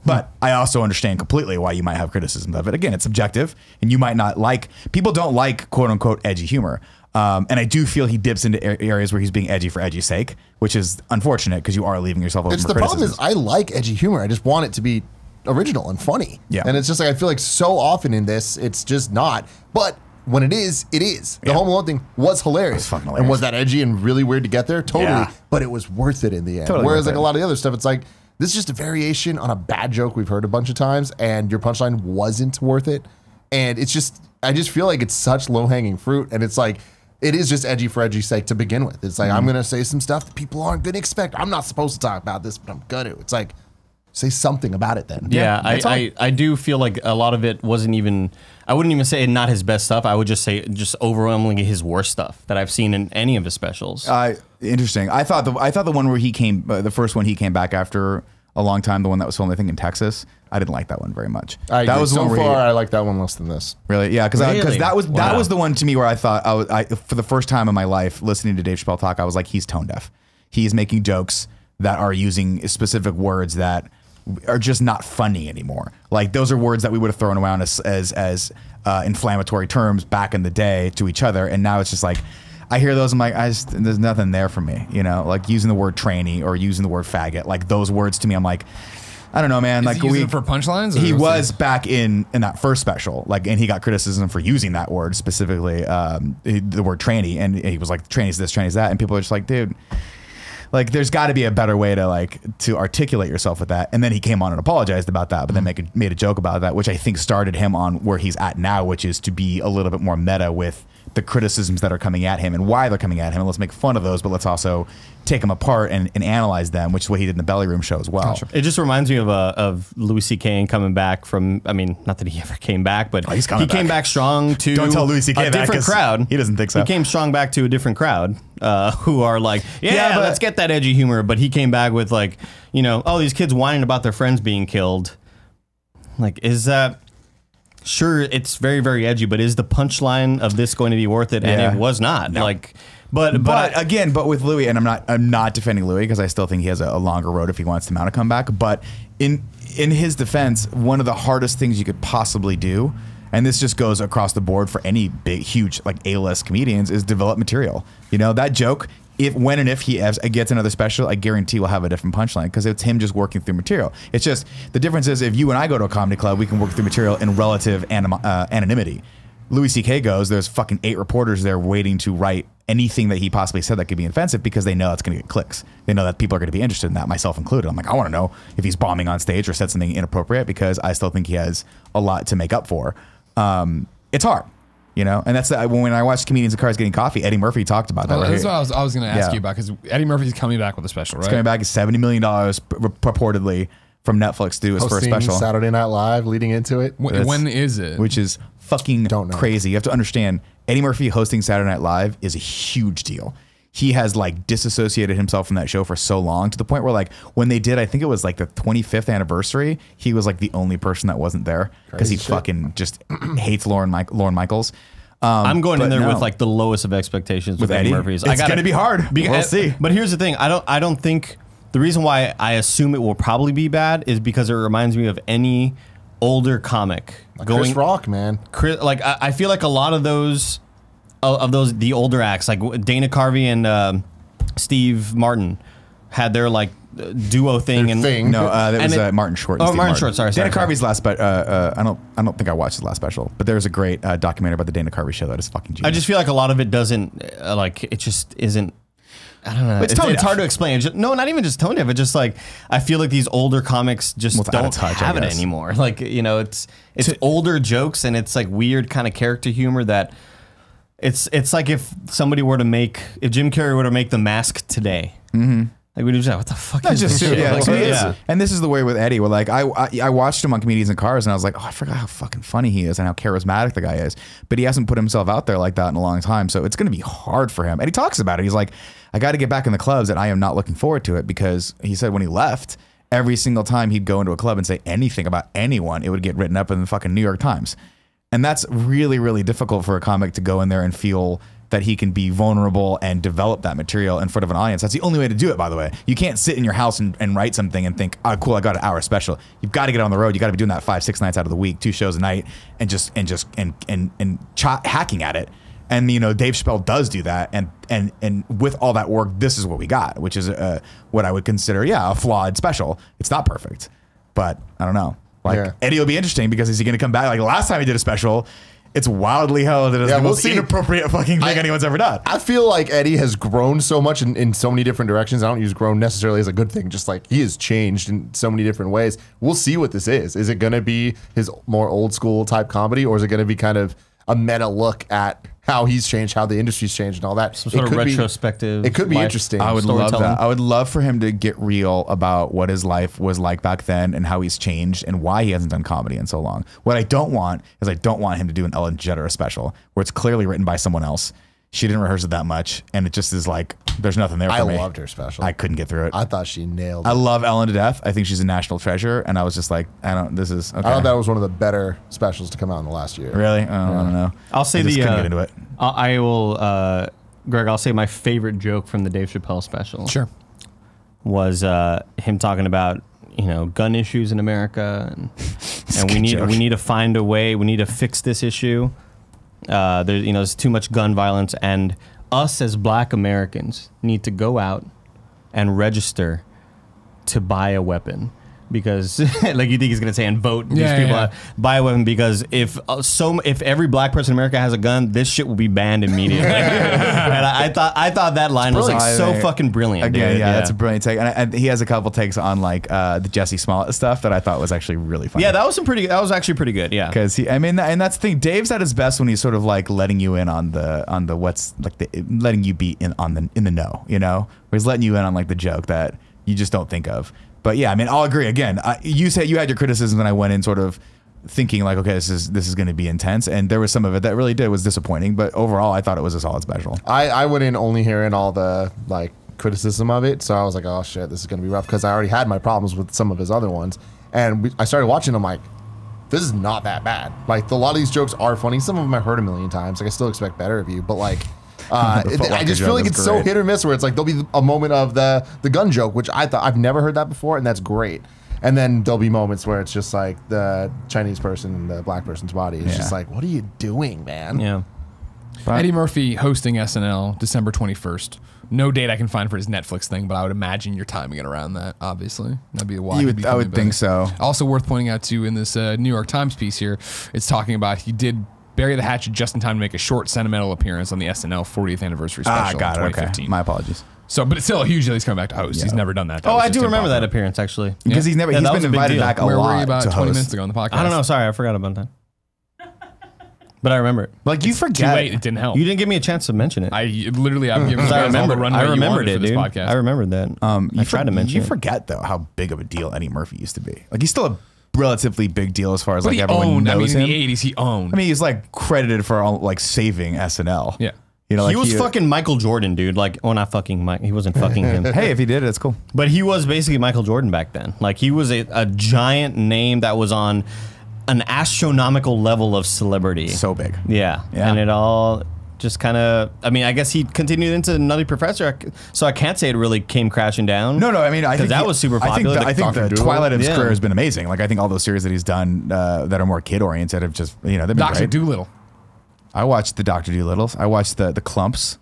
But I also understand completely why you might have criticism of it. Again, it's subjective, and you might not like, people don't like quote unquote edgy humor. And I do feel he dips into areas where he's being edgy for edgy's sake, which is unfortunate because you are leaving yourself open for criticism. The problem is I like edgy humor. I just want it to be original and funny. Yeah. And it's just like, I feel like so often in this, it's just not. But when it is, it is. The Home Alone thing was hilarious. Fucking hilarious. And was that edgy and really weird to get there? Totally. Yeah. But it was worth it in the end. Totally. Whereas like a lot of the other stuff, it's like, this is just a variation on a bad joke we've heard a bunch of times, and your punchline wasn't worth it. And it's just, I just feel like it's such low hanging fruit. And it's like, it is just edgy for edgy's sake to begin with. It's like, I'm going to say some stuff that people aren't going to expect. I'm not supposed to talk about this, but I'm going to. It's like, say something about it then. Yeah, I do feel like a lot of it wasn't even, I wouldn't even say not his best stuff. I would just say just overwhelmingly his worst stuff that I've seen in any of his specials. Interesting. I thought the one where he came, the first one he came back after a long time, the one that was filmed I think in Texas, I didn't like that one very much. That was so far I like that one less than this. Really? Yeah, because that was the one to me where I thought I for the first time in my life listening to Dave Chappelle talk, I was like, he's tone deaf. He's making jokes that are using specific words that are just not funny anymore. Like those are words that we would have thrown around as inflammatory terms back in the day to each other, and now it's just like I hear those, I'm like, there's nothing there for me, you know, like using the word tranny or using the word faggot, like those words to me, I'm like, I don't know, man. Is he using it for punchlines? He was back in that first special, like, and he got criticism for using that word specifically, the word tranny, and he was like, tranny's this, tranny's that, and people are just like, dude, like, there's got to be a better way to articulate yourself with that. And then he came on and apologized about that, but then made a joke about that, which I think started him on where he's at now, which is to be a little bit more meta with the criticisms that are coming at him and why they're coming at him. And let's make fun of those, but let's also take them apart and analyze them, which is what he did in the Belly Room show as well. It just reminds me of Louis C.K. coming back from, I mean, not that he ever came back, but he came back strong to Don't tell Louis C.K. a different crowd. He doesn't think so. He came strong back to a different crowd who are like, yeah, let's get that edgy humor. But he came back with like, you know, oh, these kids whining about their friends being killed. Like, is that... Sure, it's very, very edgy, but is the punchline of this going to be worth it? And it was not. No. Like, but again, with Louis, and I'm not defending Louis because I still think he has a longer road if he wants to mount a comeback. But in his defense, one of the hardest things you could possibly do, and this just goes across the board for any big, huge like A-list comedians, is develop material. You know, that joke. When and if he gets another special, I guarantee we'll have a different punchline because it's him just working through material. It's just the difference is if you and I go to a comedy club, we can work through material in relative anonymity. Louis C.K. goes, there's fucking 8 reporters there waiting to write anything that he possibly said that could be offensive because they know that's going to get clicks. They know that people are going to be interested in that, myself included. I'm like, I want to know if he's bombing on stage or said something inappropriate because I still think he has a lot to make up for. It's hard. You know, and that's when I watched Comedians in Cars Getting Coffee, Eddie Murphy talked about that. That's what I was going to ask you about, because Eddie Murphy's coming back with a special, right? He's coming back at $70 million purportedly from Netflix to do his first special. Saturday Night Live leading into it. When is it? Which is fucking crazy. You have to understand, Eddie Murphy hosting Saturday Night Live is a huge deal. He has like disassociated himself from that show for so long to the point where like when they did, I think it was like the 25th anniversary, he was like the only person that wasn't there because he fucking just hates Lorne Michaels. I'm going in there with like the lowest of expectations with Eddie Murphy's. It's going to be hard. We'll see. But here's the thing. I don't think the reason why I assume it will probably be bad is because it reminds me of any older comic. Like Chris Rock, man. Like I feel like a lot of those the older acts, like Dana Carvey and Steve Martin, had their like duo thing. No, that was Martin Short. Oh, Martin Short. Sorry. Dana Carvey's last, but I don't think I watched his last special. But there's a great documentary about the Dana Carvey show that is fucking genius. I just feel like a lot of it doesn't like it just isn't. I don't know. It's hard to explain. No, not even just tone deaf. It's just like I feel like these older comics just don't have it anymore. Like, you know, it's older jokes and it's like weird kind of character humor that it's like if somebody were to make, if Jim Carrey were to make The Mask today. Mm-hmm. Like we just what the fuck is this shit? Yeah. And this is the way with Eddie. Where like I watched him on Comedians in Cars and I was like, oh, I forgot how fucking funny he is and how charismatic the guy is. But he hasn't put himself out there like that in a long time. So it's going to be hard for him. And he talks about it. He's like, I got to get back in the clubs and I am not looking forward to it because he said when he left, every single time he'd go into a club and say anything about anyone, it would get written up in the fucking New York Times. And that's really, really difficult for a comic to go in there and feel that he can be vulnerable and develop that material in front of an audience. That's the only way to do it, by the way. You can't sit in your house and write something and think, oh, cool, I got an hour special. You've got to get on the road. You got to be doing that 5-6 nights out of the week, 2 shows a night, and hacking at it. And you know, Dave Chappelle does do that. And with all that work, this is what we got, which is what I would consider, a flawed special. It's not perfect, but I don't know. Like Eddie will be interesting because is he going to come back? Like last time he did a special, it's wildly held as the most see. inappropriate fucking thing anyone's ever done. I feel like Eddie has grown so much in so many different directions. I don't use grown necessarily as a good thing, just like he has changed in so many different ways. We'll see what this is. Is it going to be his more old school type comedy, or is it going to be kind of a meta look at how he's changed, how the industry's changed, and all that? Some sort of retrospective. It could be interesting. I would love that. I would love for him to get real about what his life was like back then and how he's changed and why he hasn't done comedy in so long. What I don't want is I don't want him to do an Ellen DeGeneres special where it's clearly written by someone else. She didn't rehearse it that much, and it just is like there's nothing there for me. I loved her special. I couldn't get through it. I thought she nailed it. I love Ellen to death. I think she's a national treasure, and I was just like, this is. Okay. I thought that was one of the better specials to come out in the last year. Really? I don't know. I'll say couldn't get into it. I will, Greg. I'll say my favorite joke from the Dave Chappelle special. Sure. Was him talking about gun issues in America, and we need to find a way. We need to fix this issue. There's too much gun violence, and us as Black Americans need to go out and register to buy a weapon. Because, like, you think he's gonna say and vote these people out, buy a weapon, because if every Black person in America has a gun, this shit will be banned immediately. And I thought that line was like so fucking brilliant. Again, dude. that's a brilliant take, and he has a couple takes on like the Jesse Smollett stuff that I thought was actually really funny. Yeah, that was actually pretty good. Yeah, because and that's the thing. Dave's at his best when he's sort of like letting you in on the what's like letting you be in the know, where he's letting you in on like the joke that you just don't think of. But yeah, I mean, I'll agree. Again, you said you had your criticisms, and I went in sort of thinking like, okay, this is going to be intense, and there was some of it that really was disappointing. But overall, I thought it was a solid special. I went in only hearing all the like criticism of it, so I was like, oh shit, this is going to be rough, because I already had my problems with some of his other ones, and I started watching them like, this is not that bad. Like a lot of these jokes are funny. Some of them I heard a million times. Like I still expect better of you, but like. I just feel like it's so hit or miss, where it's like there'll be a moment of the gun joke, which I've never heard that before, and that's great. And then there'll be moments where it's just like the Chinese person in the Black person's body. It's just like, what are you doing, man? Yeah. Eddie Murphy hosting SNL December 21st. No date I can find for his Netflix thing, but I would imagine you're timing it around that, obviously. That'd be a wild. I would think so. Also worth pointing out, too, in this New York Times piece here, it's talking about he did bury the hatchet just in time to make a short sentimental appearance on the SNL 40th anniversary special in 2015. Okay. My apologies. So, but it's still huge that he's coming back to host. He's never done that. I do remember that appearance, actually. Because he's been invited back a lot. Where were you about to 20 host. minutes ago on the podcast? I don't know. Sorry, I forgot about that. But I remember it. Like you forget. Too late. It didn't help. You didn't give me a chance to mention it. I've given you guys all the runway you wanted for this podcast. I remembered that. I tried to mention it. You forget though how big of a deal Eddie Murphy used to be. Like he's still a relatively big deal as far as But like he everyone owned. knows in him. the 80s, he owned. I mean, he's like credited for like saving SNL. Yeah. He was fucking Michael Jordan, dude. Like, not fucking Mike. He wasn't fucking him. Hey, if he did, it's cool. But he was basically Michael Jordan back then. Like, he was a giant name that was on an astronomical level of celebrity. So big. Yeah. And it all just kind of, I mean, I guess he continued into Nutty Professor, so I can't say it really came crashing down. No, I mean, I think that was super popular. I think the Twilight of his career has been amazing. Like, I think all those series that he's done that are more kid oriented have just, they've been Dr. great. Doolittle. I watched the Dr. Doolittles. I watched the Clumps.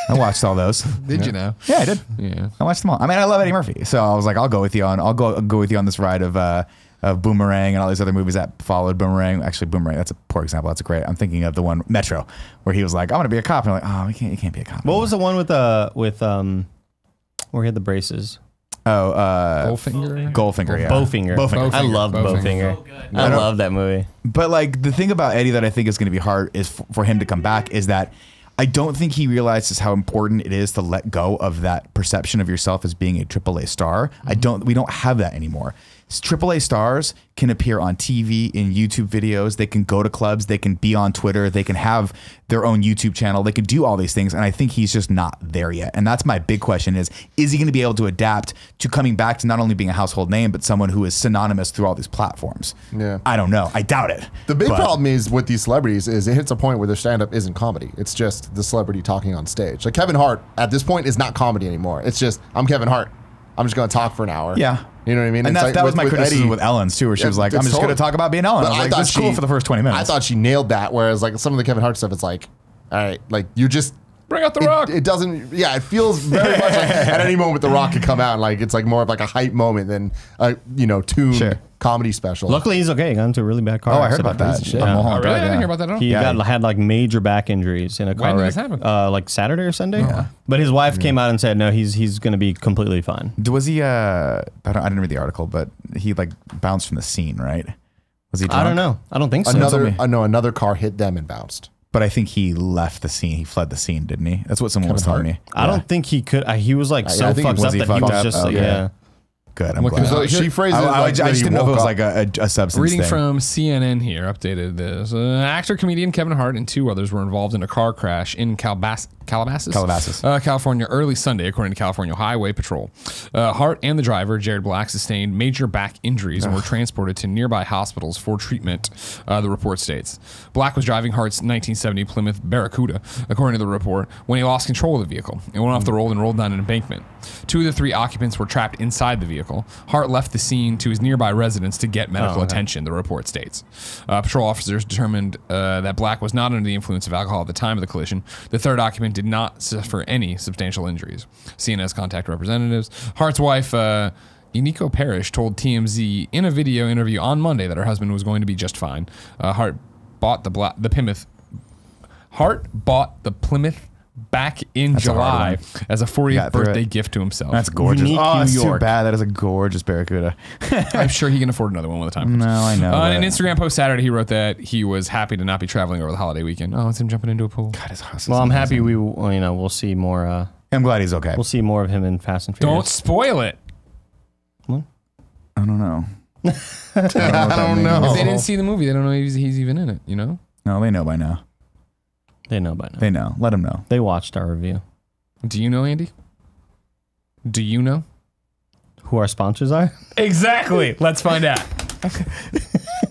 I watched all those. Did you know? Yeah, I did. Yeah. I watched them all. I mean, I love Eddie Murphy, so I was like, I'll go with you on this ride of Boomerang and all these other movies that followed Boomerang. Actually, Boomerang, that's a poor example. That's a great. I'm thinking of the one Metro, where he was like, I want to be a cop. And I'm like, oh, you can't be a cop. What was the one with where he had the braces? Oh, Goldfinger? Goldfinger, yeah. Bowfinger. I loved Bowfinger. So I love that movie. But like the thing about Eddie that I think is going to be hard is for him to come back is that I don't think he realizes how important it is to let go of that perception of yourself as being a AAA star. We don't have that anymore. AAA stars can appear on TV, in YouTube videos. They can go to clubs. They can be on Twitter. They can have their own YouTube channel. They can do all these things. And I think he's just not there yet. And that's my big question is he going to be able to adapt to coming back to not only being a household name, but someone who is synonymous through all these platforms? Yeah. I don't know. I doubt it. The big problem is with these celebrities is it hits a point where their stand-up isn't comedy. It's just the celebrity talking on stage. Like Kevin Hart at this point is not comedy anymore. It's just, I'm Kevin Hart. I'm just going to talk for an hour. Yeah. You know what I mean? And that was my criticism Eddie, with Ellen's too, where she was like, I'm just going to talk about being Ellen. I was like, that's cool for the first 20 minutes. I thought she nailed that, whereas like some of the Kevin Hart stuff, it's like, all right, like you just... Bring out The Rock. It doesn't, it feels very much like at any moment The Rock could come out and like, it's like more of like a hype moment than a, tuned comedy special. Luckily, he's okay. He got into a really bad car. Oh, I heard about that. Yeah. On Mulholland Oh, really? Drive, I didn't yeah. hear about that at all. He had like major back injuries in a car When did wreck. this happen? Like Saturday or Sunday. But his wife came out and said, no, he's going to be completely fine. Was he? I didn't read the article, but he like bounced from the scene, right? Was he drunk? I don't know. I don't think so. Another car hit them and bounced. But I think he left the scene. He fled the scene, didn't he? That's what someone was telling me. I don't think he could. He was like so I think fucked he up was that he fucked was up? just Okay. yeah. Good. I'm Looking glad. at- She phrased it I like just didn't know if it was like a substance Reading thing. from CNN here, updated this. Actor, comedian Kevin Hart and 2 others were involved in a car crash in Calabasas, California, early Sunday, according to California Highway Patrol. Hart and the driver, Jared Black, sustained major back injuries and were transported to nearby hospitals for treatment, the report states. Black was driving Hart's 1970 Plymouth Barracuda, according to the report, when he lost control of the vehicle and went off the road and rolled down an embankment. 2 of the 3 occupants were trapped inside the vehicle. Hart left the scene to his nearby residence to get medical attention, the report states. Patrol officers determined that Black was not under the influence of alcohol at the time of the collision. The 3rd occupant did not suffer any substantial injuries. CNS contact representatives. Hart's wife, Iniko Parrish, told TMZ in a video interview on Monday that her husband was going to be just fine. Hart bought the Plymouth back in July as a 40th birthday gift to himself. That's gorgeous. Unique Oh, New it's too York. bad. That is a gorgeous Barracuda. I'm sure he can afford another one when the time comes. No, I know. In an Instagram post Saturday, he wrote that he was happy to not be traveling over the holiday weekend. Oh, it's him jumping into a pool. God, his house is Well, I'm happy amazing. we'll see more. I'm glad he's okay. We'll see more of him in Fast and Furious. Don't spoil it. I don't know. I don't know. If they didn't see the movie, they don't know he's even in it, you know? No, they know by now. They know by now. They know. Let them know. They watched our review. Do you know, Andy? Do you know? Who our sponsors are? Exactly. Let's find out.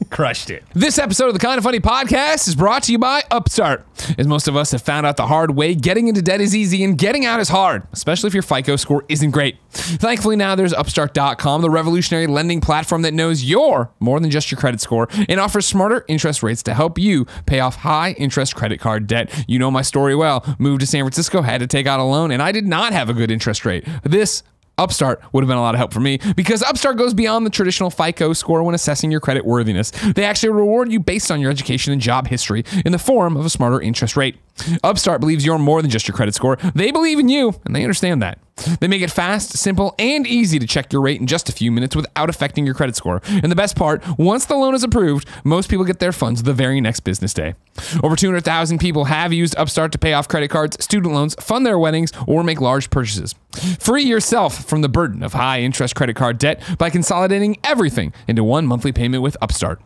Crushed it. This episode of the Kind of Funny podcast is brought to you by Upstart. As most of us have found out the hard way, getting into debt is easy and getting out is hard, especially if your FICO score isn't great. Thankfully, now there's Upstart.com, the revolutionary lending platform that knows you're more than just your credit score and offers smarter interest rates to help you pay off high interest credit card debt. You know my story well. Moved to San Francisco, had to take out a loan, and I did not have a good interest rate. This Upstart would have been a lot of help for me because Upstart goes beyond the traditional FICO score when assessing your credit worthiness. They actually reward you based on your education and job history in the form of a smarter interest rate. Upstart believes you're more than just your credit score. They believe in you, and they understand that. They make it fast, simple, and easy to check your rate in just a few minutes without affecting your credit score. And the best part, once the loan is approved, most people get their funds the very next business day. Over 200,000 people have used Upstart to pay off credit cards, student loans, fund their weddings, or make large purchases. Free yourself from the burden of high-interest credit card debt by consolidating everything into one monthly payment with Upstart.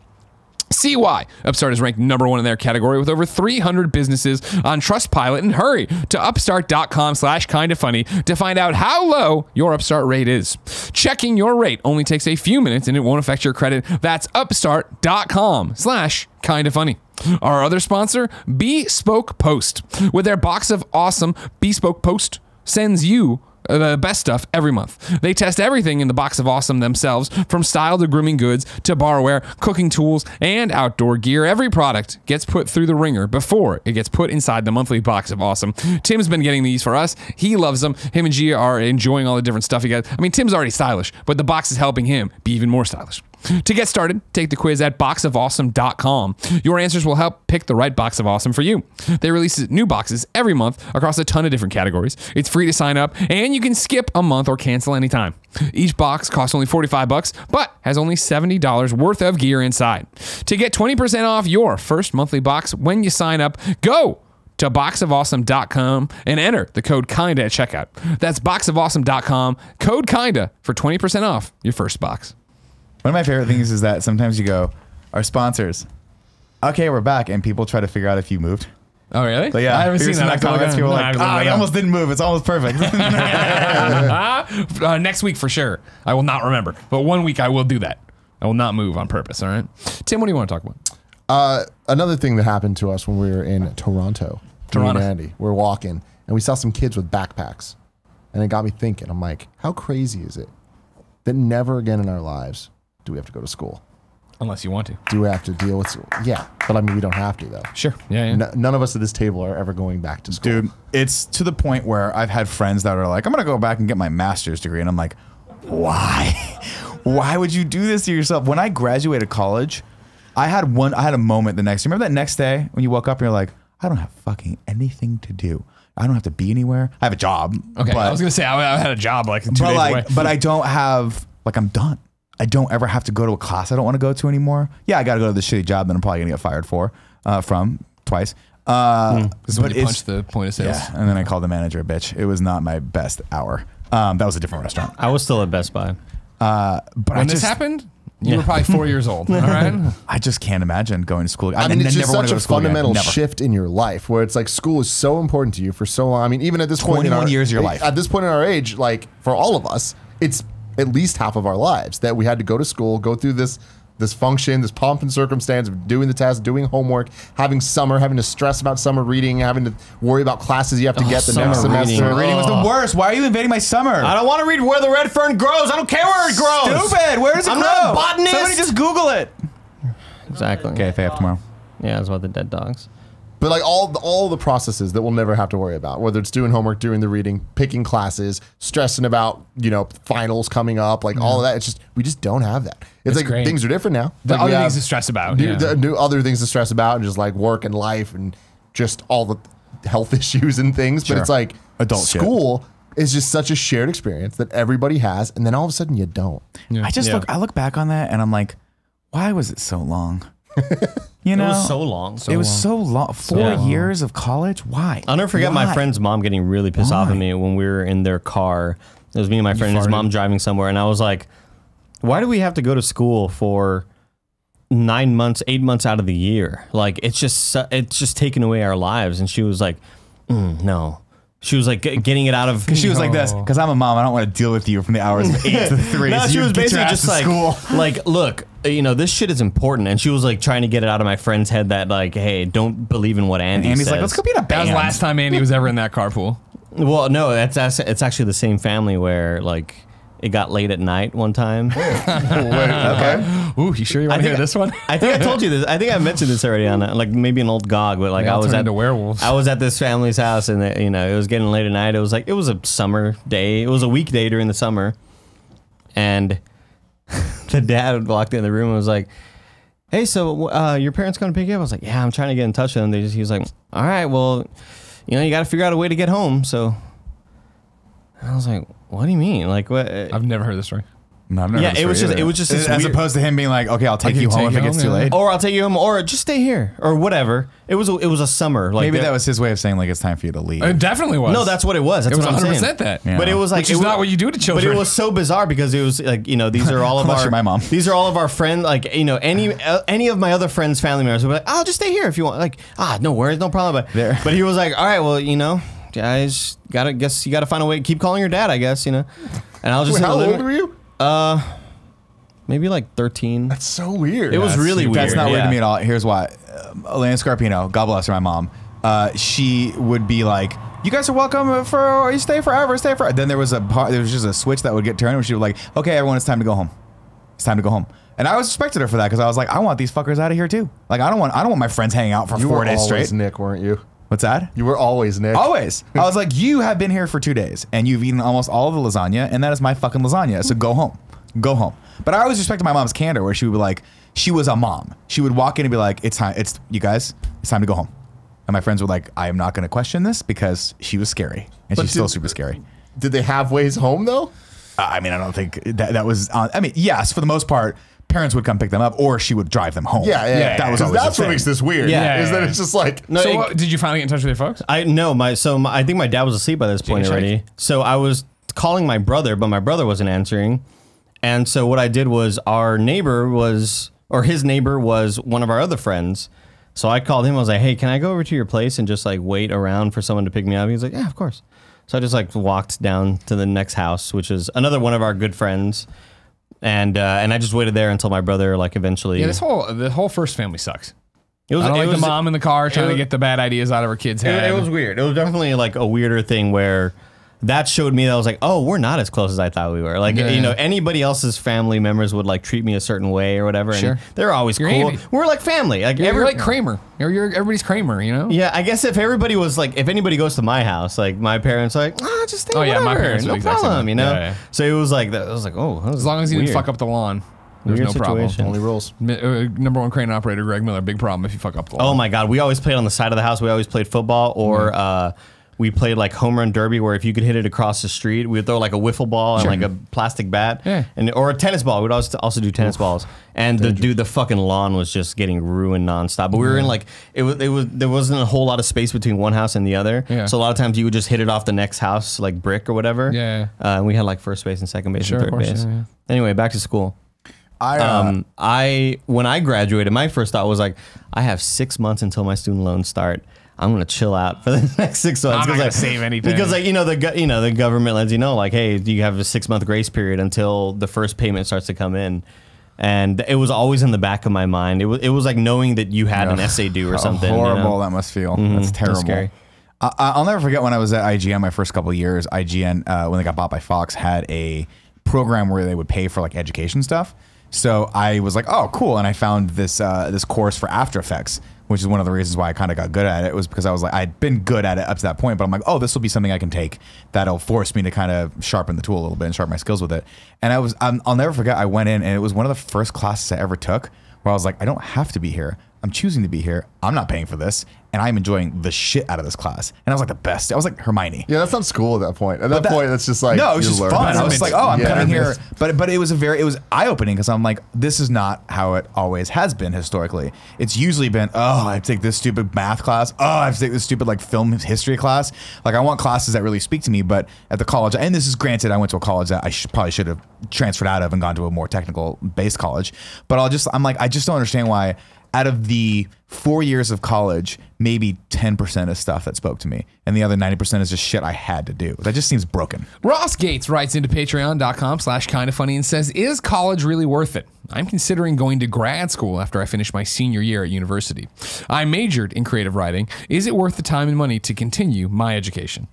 See why Upstart is ranked #1 in their category with over 300 businesses on Trustpilot, and hurry to upstart.com/kindafunny to find out how low your Upstart rate is. Checking your rate only takes a few minutes and it won't affect your credit. That's upstart.com/kindafunny. Our other sponsor, Bespoke Post. With their box of awesome, Bespoke Post sends you the best stuff every month. They test everything in the box of awesome themselves, from style to grooming goods to barware, cooking tools, and outdoor gear. Every product gets put through the ringer before it gets put inside the monthly box of awesome. Tim's been getting these for us. He loves them. Him and Gia are enjoying all the different stuff he gets. I mean, Tim's already stylish, but the box is helping him be even more stylish. To get started, take the quiz at boxofawesome.com. Your answers will help pick the right box of awesome for you. They release new boxes every month across a ton of different categories. It's free to sign up, and you can skip a month or cancel anytime. Each box costs only $45, but has only $70 worth of gear inside. To get 20% off your first monthly box when you sign up, go to boxofawesome.com and enter the code KINDA at checkout. That's boxofawesome.com, code KINDA for 20% off your first box. One of my favorite things is that sometimes you go, our sponsors, okay, we're back, and people try to figure out if you moved. Oh, really? But yeah, I haven't seen that. Comments, people are like, he almost didn't move. It's almost perfect. Next week for sure. I will not remember. But 1 week I will do that. I will not move on purpose, all right? Tim, what do you want to talk about? Another thing that happened to us when we were in Toronto. Me and Andy, we're walking, and we saw some kids with backpacks. And it got me thinking. I'm like, how crazy is it that never again in our lives do we have to go to school? Unless you want to. Do we have to deal with... Yeah, but I mean, we don't have to, though. Sure. Yeah. None of us at this table are ever going back to school. Dude, it's to the point where I've had friends that are like, I'm going to go back and get my master's degree. And I'm like, why? Why would you do this to yourself? When I graduated college, I had a moment the next day. Remember that next day when you woke up and you're like, I don't have fucking anything to do. I don't have to be anywhere. I have a job. Okay, I was gonna say I had a job like 2 days away. But I don't have I'm done. I don't ever have to go to a class I don't want to go to anymore. Yeah, I got to go to the shitty job that I'm probably gonna get fired from twice. This is when you punch the point of sales. Yeah, and then I called the manager a bitch. It was not my best hour. That was a different restaurant. I was still at Best Buy. But when this happened, you were probably 4 years old. All right. I just can't imagine going to school. I mean, it's just such a fundamental shift in your life where it's like school is so important to you for so long. I mean, even at this point, 21 years of your life. At this point in our age, like for all of us, it's at least half of our lives that we had to go to school, go through this function, this pomp and circumstance of doing the test, doing homework, having summer, having to stress about summer reading, having to worry about classes you have to get the next semester. Reading was the worst. Why are you invading my summer? I don't want to read Where the Red Fern Grows. I don't care where it grows. Stupid. Where does it grow? I'm not a botanist. Somebody just Google it. Exactly. Okay, FAF tomorrow. Yeah, it's about the dead dogs. But like all the processes that we'll never have to worry about, whether it's doing homework, doing the reading, picking classes, stressing about, finals coming up, like all of that. It's just, we just don't have that. It's like great. Things are different now. The like other things to stress about. New other things to stress about and just like work and life and just all the health issues and things. Sure. But it's like adult school is just such a shared experience that everybody has. And then all of a sudden you don't. Yeah. I look back on that and I'm like, why was it so long? It was so long. It was so long. 4 years of college? Why? I'll never forget my friend's mom getting really pissed off at me when we were in their car. It was me and my friend and his mom driving somewhere. And I was like, why do we have to go to school for 9 months, 8 months out of the year? Like, it's just taking away our lives. And she was like, no. She was like getting it out of. Because she was like this. Because I'm a mom. I don't want to deal with you from the hours of 8 to 3. No, she was basically just like, school. like, look, this shit is important. And she was like trying to get it out of my friend's head that like, hey, don't believe in what Andy Andy's says. like, let's go be in a band. That was the last time Andy was ever in that carpool. Well, no, it's actually the same family where like it got late at night one time. Okay. Ooh, you sure you want to hear this one? I think I told you this. I think I mentioned this already on like maybe an old GOG, but like I was at werewolves. I was at this family's house and it was getting late at night. It was a summer day. It was a weekday during the summer, and the dad walked in the room and was like, "Hey, so your parents going to pick you up?" I was like, "Yeah, I'm trying to get in touch with them." He was like, "All right, well, you got to figure out a way to get home." So I was like, "What do you mean? Like what?" I've never heard this story. No, I've never heard this story it was just this as weird, opposed to him being like, okay, I'll take you home if it gets too late. or I'll take you home, or just stay here, or whatever. It was a summer. Like Maybe that was his way of saying like it's time for you to leave. It definitely was. No, that's what it was. That's It was what I'm 100% saying. that. Yeah. But it was like Which is not what you do to children. But it was so bizarre because it was like these are all of Unless our you're my mom. These are all of our friends. Like any of my other friends' family members would be like, "I'll just stay here if you want." Like no worries, no problem. But he was like, "All right, well guys, guess you gotta find a way. Keep calling your dad, I guess And I was just how old were you? Maybe like 13. That's so weird. It was really weird. That's not weird to me at all. Here's why. Elena Scarpino, God bless her, my mom. She would be like, "You guys are welcome for stay forever, stay forever." Then there was just a switch that would get turned, and she would like, "Okay, everyone, it's time to go home. It's time to go home." And I respected her for that because I was like, I want these fuckers out of here too. Like I don't want my friends hanging out for 4 days straight. You were always Nick, weren't you? What's that? You were always Nick. Always. I was like, you have been here for 2 days and you've eaten almost all of the lasagna, and that is my fucking lasagna. So go home. Go home. But I always respected my mom's candor where she would be like, she was a mom. She would walk in and be like, you guys, it's time to go home. And my friends were like, I am not going to question this because she was scary. And she's still super scary. Did they have ways home though? I mean, I don't think that was, yes, for the most part, parents would come pick them up or she would drive them home. Yeah. That was always that's what makes this weird. Yeah. Is that it's just like, No, So did you finally get in touch with your folks? I think my dad was asleep by this point already. So I was calling my brother, but my brother wasn't answering. And so what I did was his neighbor was one of our other friends. So I called him. I was like, "Hey, can I go over to your place and just like wait around for someone to pick me up?" He was like, "Yeah, of course." So I just like walked down to the next house, which is another one of our good friends. And I just waited there until my brother like eventually. Yeah, the whole first family sucks. It was I don't like the mom in the car trying to get the bad ideas out of her kid's head. It was weird. It was definitely like a weirder thing where that showed me that I was like, oh, we're not as close as I thought we were. Like, you know, anybody else's family members would like treat me a certain way or whatever. Sure. And they're always cool. Andy. We're like family. Like, You're like Kramer. You're everybody's Kramer, you know? yeah, I guess if everybody was like, if anybody goes to my house, like my parents are like, just stay. Oh, yeah, my whatever, parents no were the exact same problem, way. you know. Yeah. So it was like that. I was like, oh, As long as you didn't fuck up the lawn, there's no problem. Only rules. Number one crane operator Greg Miller, big problem if you fuck up the lawn. Oh my God, we always played on the side of the house. We always played football, or we played like home run derby, where if you could hit it across the street, we'd throw like a wiffle ball and like a plastic bat, and or a tennis ball. We'd also do tennis balls. And the fucking lawn was just getting ruined nonstop. But we were in like there wasn't a whole lot of space between one house and the other. Yeah. So a lot of times you would just hit it off the next house, like brick or whatever. Yeah. And we had like first base and second base and third base. Yeah. Anyway, back to school. When I graduated, my first thought was like, I have 6 months until my student loans start. I'm gonna chill out for the next 6 months. I'm not gonna save anything because, like, the government lets you know, like, hey, you have a 6 month grace period until the first payment starts to come in, and it was always in the back of my mind. It was like knowing that you had an essay due or something. How horrible you know? that must feel. That's terrible. That's scary. I'll never forget when I was at IGN my first couple of years. IGN when they got bought by Fox had a program where they would pay for like education stuff. So I was like, oh, cool. And I found this this course for After Effects, which is one of the reasons why I kind of got good at it. Was because I was like, I'd been good at it up to that point, but I'm like, oh, this will be something I can take that'll force me to kind of sharpen the tool a little bit and sharpen my skills with it. And I'll never forget, I went in and it was one of the first classes I ever took where I was like, I don't have to be here. I'm choosing to be here. I'm not paying for this. And I'm enjoying the shit out of this class. And I was like the best. I was like Hermione. Yeah, that's not school at that point. At that point, that's just like, no, it was just learning. fun. I was like, oh, I'm coming here. Missed. But it was eye opening because I'm like, this is not how it always has been historically. It's usually been, oh, I have to take this stupid math class. Oh, I have to take this stupid like film history class. Like I want classes that really speak to me. But at the college, and this is granted, I went to a college that I probably should have transferred out of and gone to a more technical based college. But I'm like, I just don't understand why. Out of the 4 years of college, maybe 10% is stuff that spoke to me. And the other 90% is just shit I had to do. That just seems broken. Ross Gates writes into patreon.com/kindafunny and says, is college really worth it? I'm considering going to grad school after I finish my senior year at university. I majored in creative writing. Is it worth the time and money to continue my education?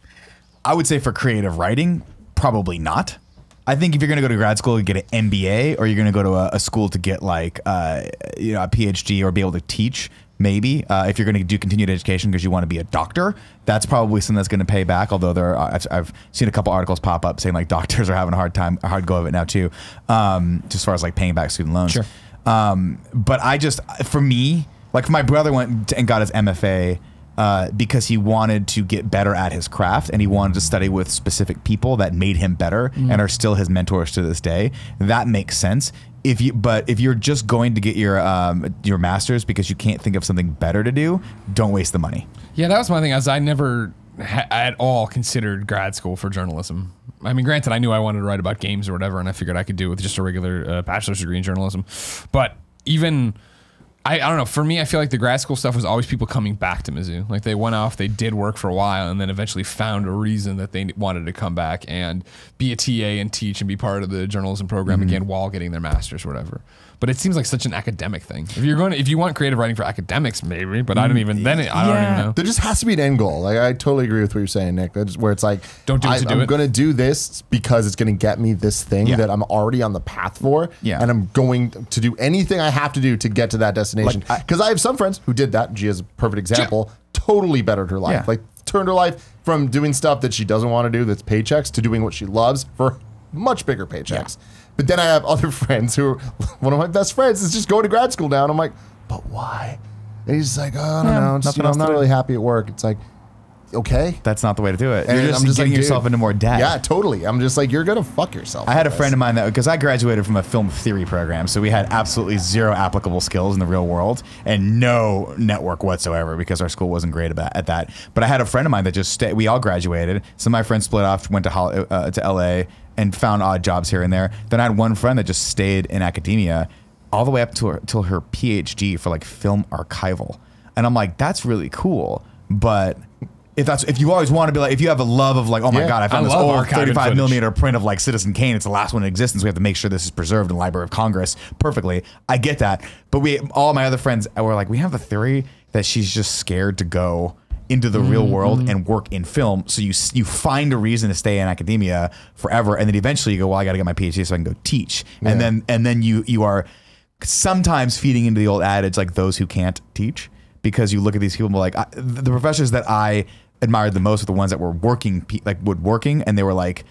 I would say for creative writing, probably not. I think if you're going to go to grad school and get an MBA, or you're going to go to a school to get like a PhD or be able to teach, maybe. If you're going to do continued education because you want to be a doctor, that's probably something that's going to pay back. Although I've seen a couple articles pop up saying like doctors are having a hard go of it now too, just as far as like paying back student loans. Sure. But for me, like my brother went and got his MFA. Because he wanted to get better at his craft and he wanted to study with specific people that made him better and are still his mentors to this day. That makes sense. If you're just going to get your master's because you can't think of something better to do, don't waste the money. Yeah, that was my thing. I never at all considered grad school for journalism. I mean, granted, I knew I wanted to write about games or whatever, and I figured I could do it with just a regular bachelor's degree in journalism. But even I don't know. For me, I feel like the grad school stuff was always people coming back to Mizzou. Like they went off, they did work for a while, and then eventually found a reason that they wanted to come back and be a TA and teach and be part of the journalism program again while getting their master's or whatever. But it seems like such an academic thing. If you want creative writing for academics, maybe. But I don't even know. There just has to be an end goal. Like I totally agree with what you're saying, Nick. That's where it's like, don't do it to do it. I'm going to do this because it's going to get me this thing that I'm already on the path for. Yeah. And I'm going to do anything I have to do to get to that destination. Because I have some friends who did that. Gia's a perfect example. Totally bettered her life. Yeah. Like turned her life from doing stuff that she doesn't want to do, that's paychecks, to doing what she loves for much bigger paychecks. Yeah. But then I have other friends who are, one of my best friends is just going to grad school now. And I'm like, but why? And he's just like, oh, I don't know. Just, I'm not really happy at work. It's like, okay. That's not the way to do it. And You're just getting yourself into more debt. Yeah, totally. I'm just like, you're going to fuck yourself. I had a friend of mine that, because I graduated from a film theory program, so we had absolutely zero applicable skills in the real world and no network whatsoever because our school wasn't great at that. But I had a friend of mine that just stayed. We all graduated. Some of my friends split off, went to LA and found odd jobs here and there. Then I had one friend that just stayed in academia all the way up till her PhD for like film archival. And I'm like, that's really cool. But if you always want to be like, if you have a love of like, oh my God, I found this old 35mm print of like Citizen Kane, it's the last one in existence, we have to make sure this is preserved in the Library of Congress perfectly. I get that. But all my other friends were like, we have a theory that she's just scared to go into the real world and work in film. So you find a reason to stay in academia forever, and then eventually you go, well, I got to get my PhD so I can go teach. And then you are sometimes feeding into the old adage like those who can't teach, because you look at these people and like the professors that I admired the most were the ones that were working, and they were like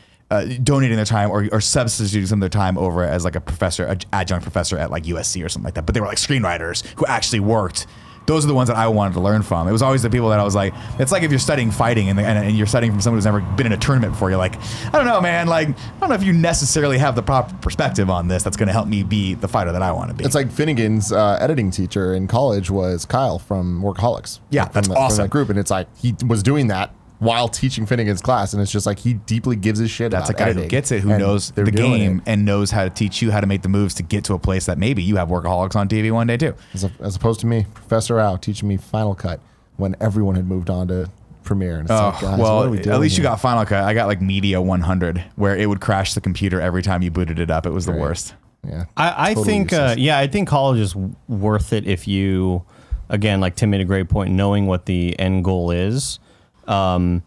donating their time or substituting some of their time over as like a professor, adjunct professor at like USC or something like that. But they were like screenwriters who actually worked. Those are the ones that I wanted to learn from. It was always the people that I was like, it's like if you're studying fighting and you're studying from someone who's never been in a tournament before, you're like, I don't know, man. Like, I don't know if you necessarily have the proper perspective on this that's going to help me be the fighter that I want to be. It's like Finnegan's editing teacher in college was Kyle from Workaholics. Yeah, that's awesome. From that group. And it's like he was doing that while teaching Finnegan's class, and it's just like he deeply gives a shit That's about a guy editing, who gets it, who knows the game and knows how to teach you how to make the moves to get to a place that maybe you have Workaholics on TV one day too. As opposed to me, Professor Al teaching me Final Cut when everyone had moved on to Premiere. And it's like, guys, well, what are we doing at least you here? got Final Cut. I got like Media 100, where it would crash the computer every time you booted it up. It was the worst. Yeah, I think I think college is worth it if you, again, like Tim made a great point, knowing what the end goal is. I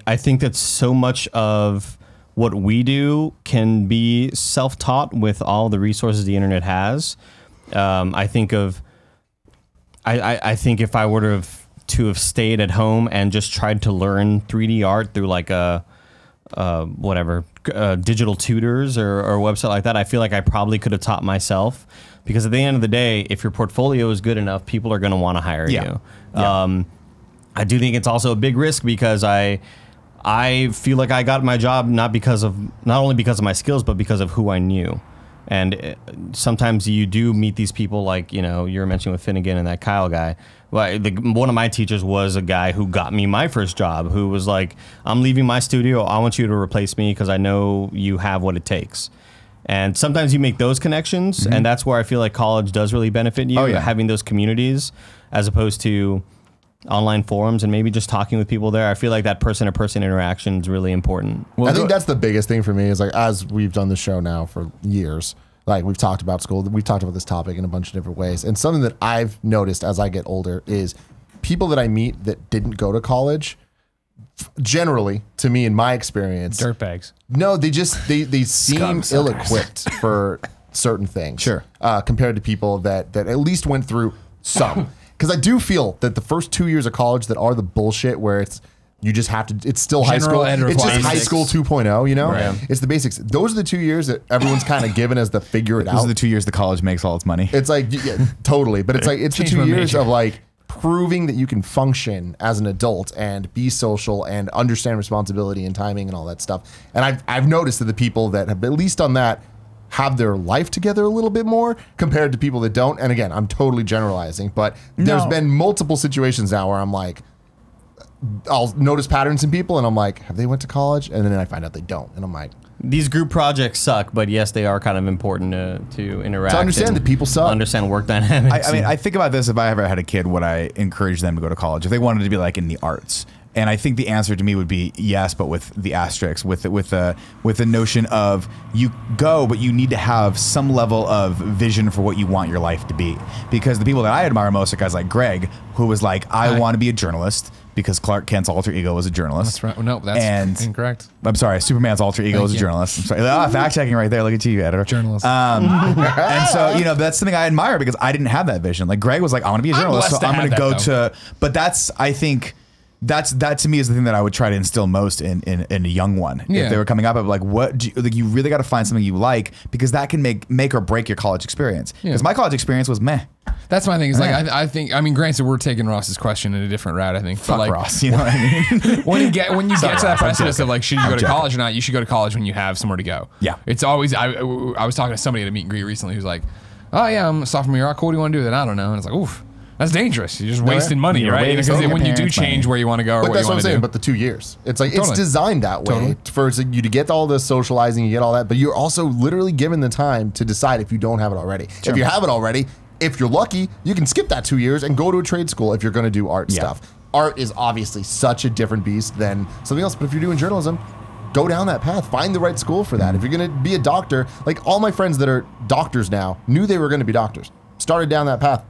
think that so much of what we do can be self-taught with all the resources the internet has. I think if I were to have stayed at home and just tried to learn 3D art through like a digital tutors or a website like that, I feel like I probably could have taught myself, because at the end of the day, if your portfolio is good enough, people are going to want to hire you. Yeah. I do think it's also a big risk, because I feel like I got my job not only because of my skills, but because of who I knew. And sometimes you do meet these people, like, you know, you were mentioning with Finnegan and that Kyle guy. Well, one of my teachers was a guy who got me my first job, who was like, I'm leaving my studio. I want you to replace me because I know you have what it takes. And sometimes you make those connections, and that's where I feel like college does really benefit you, having those communities, as opposed to online forums and maybe just talking with people there. I feel like that person-to-person interaction is really important. Well, I think that's the biggest thing for me is, like, as we've done the show now for years, like we've talked about school, we've talked about this topic in a bunch of different ways. And something that I've noticed as I get older is people that I meet that didn't go to college, generally, to me, in my experience, dirtbags. No, they seem ill-equipped for certain things. Sure. Compared to people that at least went through some. Because I do feel that the first 2 years of college that are the bullshit, where you just have to, it's still high school. It's just high school 2.0, you know? Right. It's the basics. Those are the 2 years that everyone's kind of given as the figure it out. Those are the 2 years the college makes all its money. It's like, yeah, totally. But it's like, it's the 2 years of like proving that you can function as an adult and be social and understand responsibility and timing and all that stuff. And I've noticed that the people that have at least done that have their life together a little bit more compared to people that don't. And again, I'm totally generalizing, but there's been multiple situations now where I'm like, I'll notice patterns in people and I'm like, have they went to college? And then I find out they don't. And I'm like, these group projects suck, but yes, they are kind of important to interact. To understand that people suck. Understand work dynamics. I mean, I think about this. If I ever had a kid, would I encourage them to go to college? If they wanted to be like in the arts? And I think the answer to me would be yes, but with the asterisk, with the notion of you go, but you need to have some level of vision for what you want your life to be. Because the people that I admire most are guys like Greg, who was like, I want to be a journalist, because Clark Kent's alter ego was a journalist. That's right. No, that's incorrect. I'm sorry, Superman's alter ego was a journalist. I'm sorry. Fact checking right there. Look at you, editor. Journalist. And so, you know, that's something I admire, because I didn't have that vision. Like Greg was like, I want to be a journalist, so I'm going to go to. But that's, I think. That to me is the thing that I would try to instill most in a young one. Yeah. If they were coming up, I'd be like, what do you, like, you really got to find something you like, because that can make or break your college experience. Because my college experience was meh. That's my thing. Is like I mean, granted, we're taking Ross's question in a different route. I think. Fuck like, Ross. You know what I mean? when you get to that precipice of like, should you go to college or not? You should go to college when you have somewhere to go. Yeah. It's always. I was talking to somebody at a meet and greet recently who's like, oh yeah, I'm a sophomore year. How cool do you want to do? Then I don't know. And it's like, oof. That's dangerous. You're just wasting money, right? Because when you do change where you want to go or what you want to do. But the 2 years, it's like it's designed that way for you to get all the socializing, you get all that, but you're also literally given the time to decide if you don't have it already. Sure. If you have it already, if you're lucky, you can skip that 2 years and go to a trade school if you're going to do art stuff. Art is obviously such a different beast than something else, but if you're doing journalism, go down that path. Find the right school for that. If you're going to be a doctor, like all my friends that are doctors now knew they were going to be doctors. Started down that path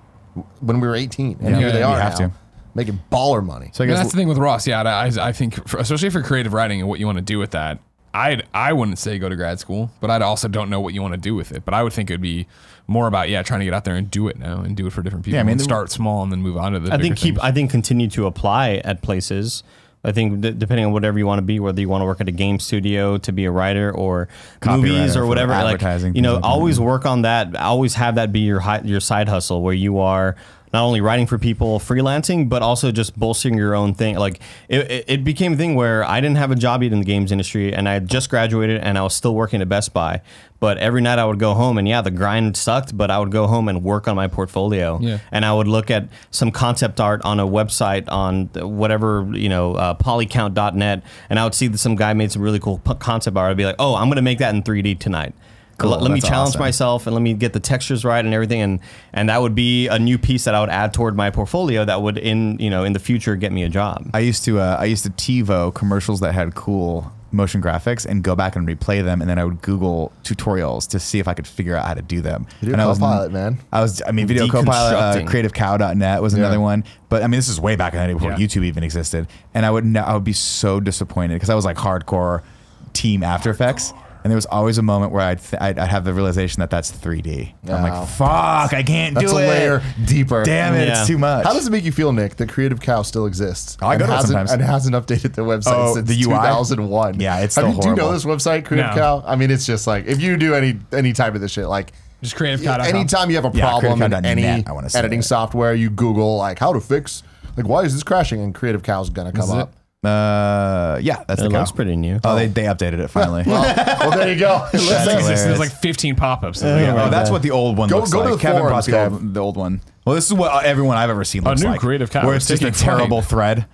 when we were 18, and here they are now, making baller money. So I And guess that's the thing with Ross. Yeah, I think, especially for creative writing and what you want to do with that, I wouldn't say go to grad school, but I also don't know what you want to do with it. But I would think it'd be more about trying to get out there and do it now and do it for different people. Yeah, I mean, and start small and then move on to the. I think continue to apply at places. I think depending on whatever you want to be, whether you want to work at a game studio to be a writer or movies or whatever, advertising, always work on that. Always have that be your side hustle where you are not only writing for people, freelancing, but also just bolstering your own thing. Like it became a thing where I didn't have a job yet in the games industry, and I had just graduated, and I was still working at Best Buy. But every night I would go home, and the grind sucked, but I would go home and work on my portfolio. Yeah. And I would look at some concept art on a website on whatever, polycount.net, and I would see that some guy made some really cool concept art. I'd be like, oh, I'm going to make that in 3D tonight. Cool, Let me that's challenge awesome. myself and let me get the textures right and everything, and that would be a new piece that I would add toward my portfolio that would in the future get me a job. I used to TiVo commercials that had cool motion graphics and go back and replay them, and then I would Google tutorials to see if I could figure out how to do them. Video and Copilot, man. Video Copilot, Deconstructing. CreativeCow.net was another one. But I mean, this is way back in the day before YouTube even existed, and I would be so disappointed because I was like hardcore team After Effects. And there was always a moment where I'd have the realization that that's 3D. I'm like, fuck, I can't do it. That's a layer deeper. Damn it, Yeah. it's too much. How does it make you feel, Nick, that Creative Cow still exists? I go to it sometimes. And hasn't updated their website since the UI? 2001. Yeah, it's still Do you know horrible. this website, Creative No. Cow? I mean, it's just like, if you do any type of this shit, like, just creative.com. anytime you have a Yeah, problem in creativecloud.net, any I wanna say editing it. software, you Google, like, how to fix, like, why is this crashing? And Creative Cow's going to come up. Yeah, that's It the looks cow. pretty new. Oh, they updated it finally. Well, there you go. There's like 15 pop-ups. Oh, that's what the old one looks go to like. the Kevin forums, brought Kev. the old one. Well, this is what everyone I've ever seen looks new like. Creative Cow where is it's just a taking flight. terrible thread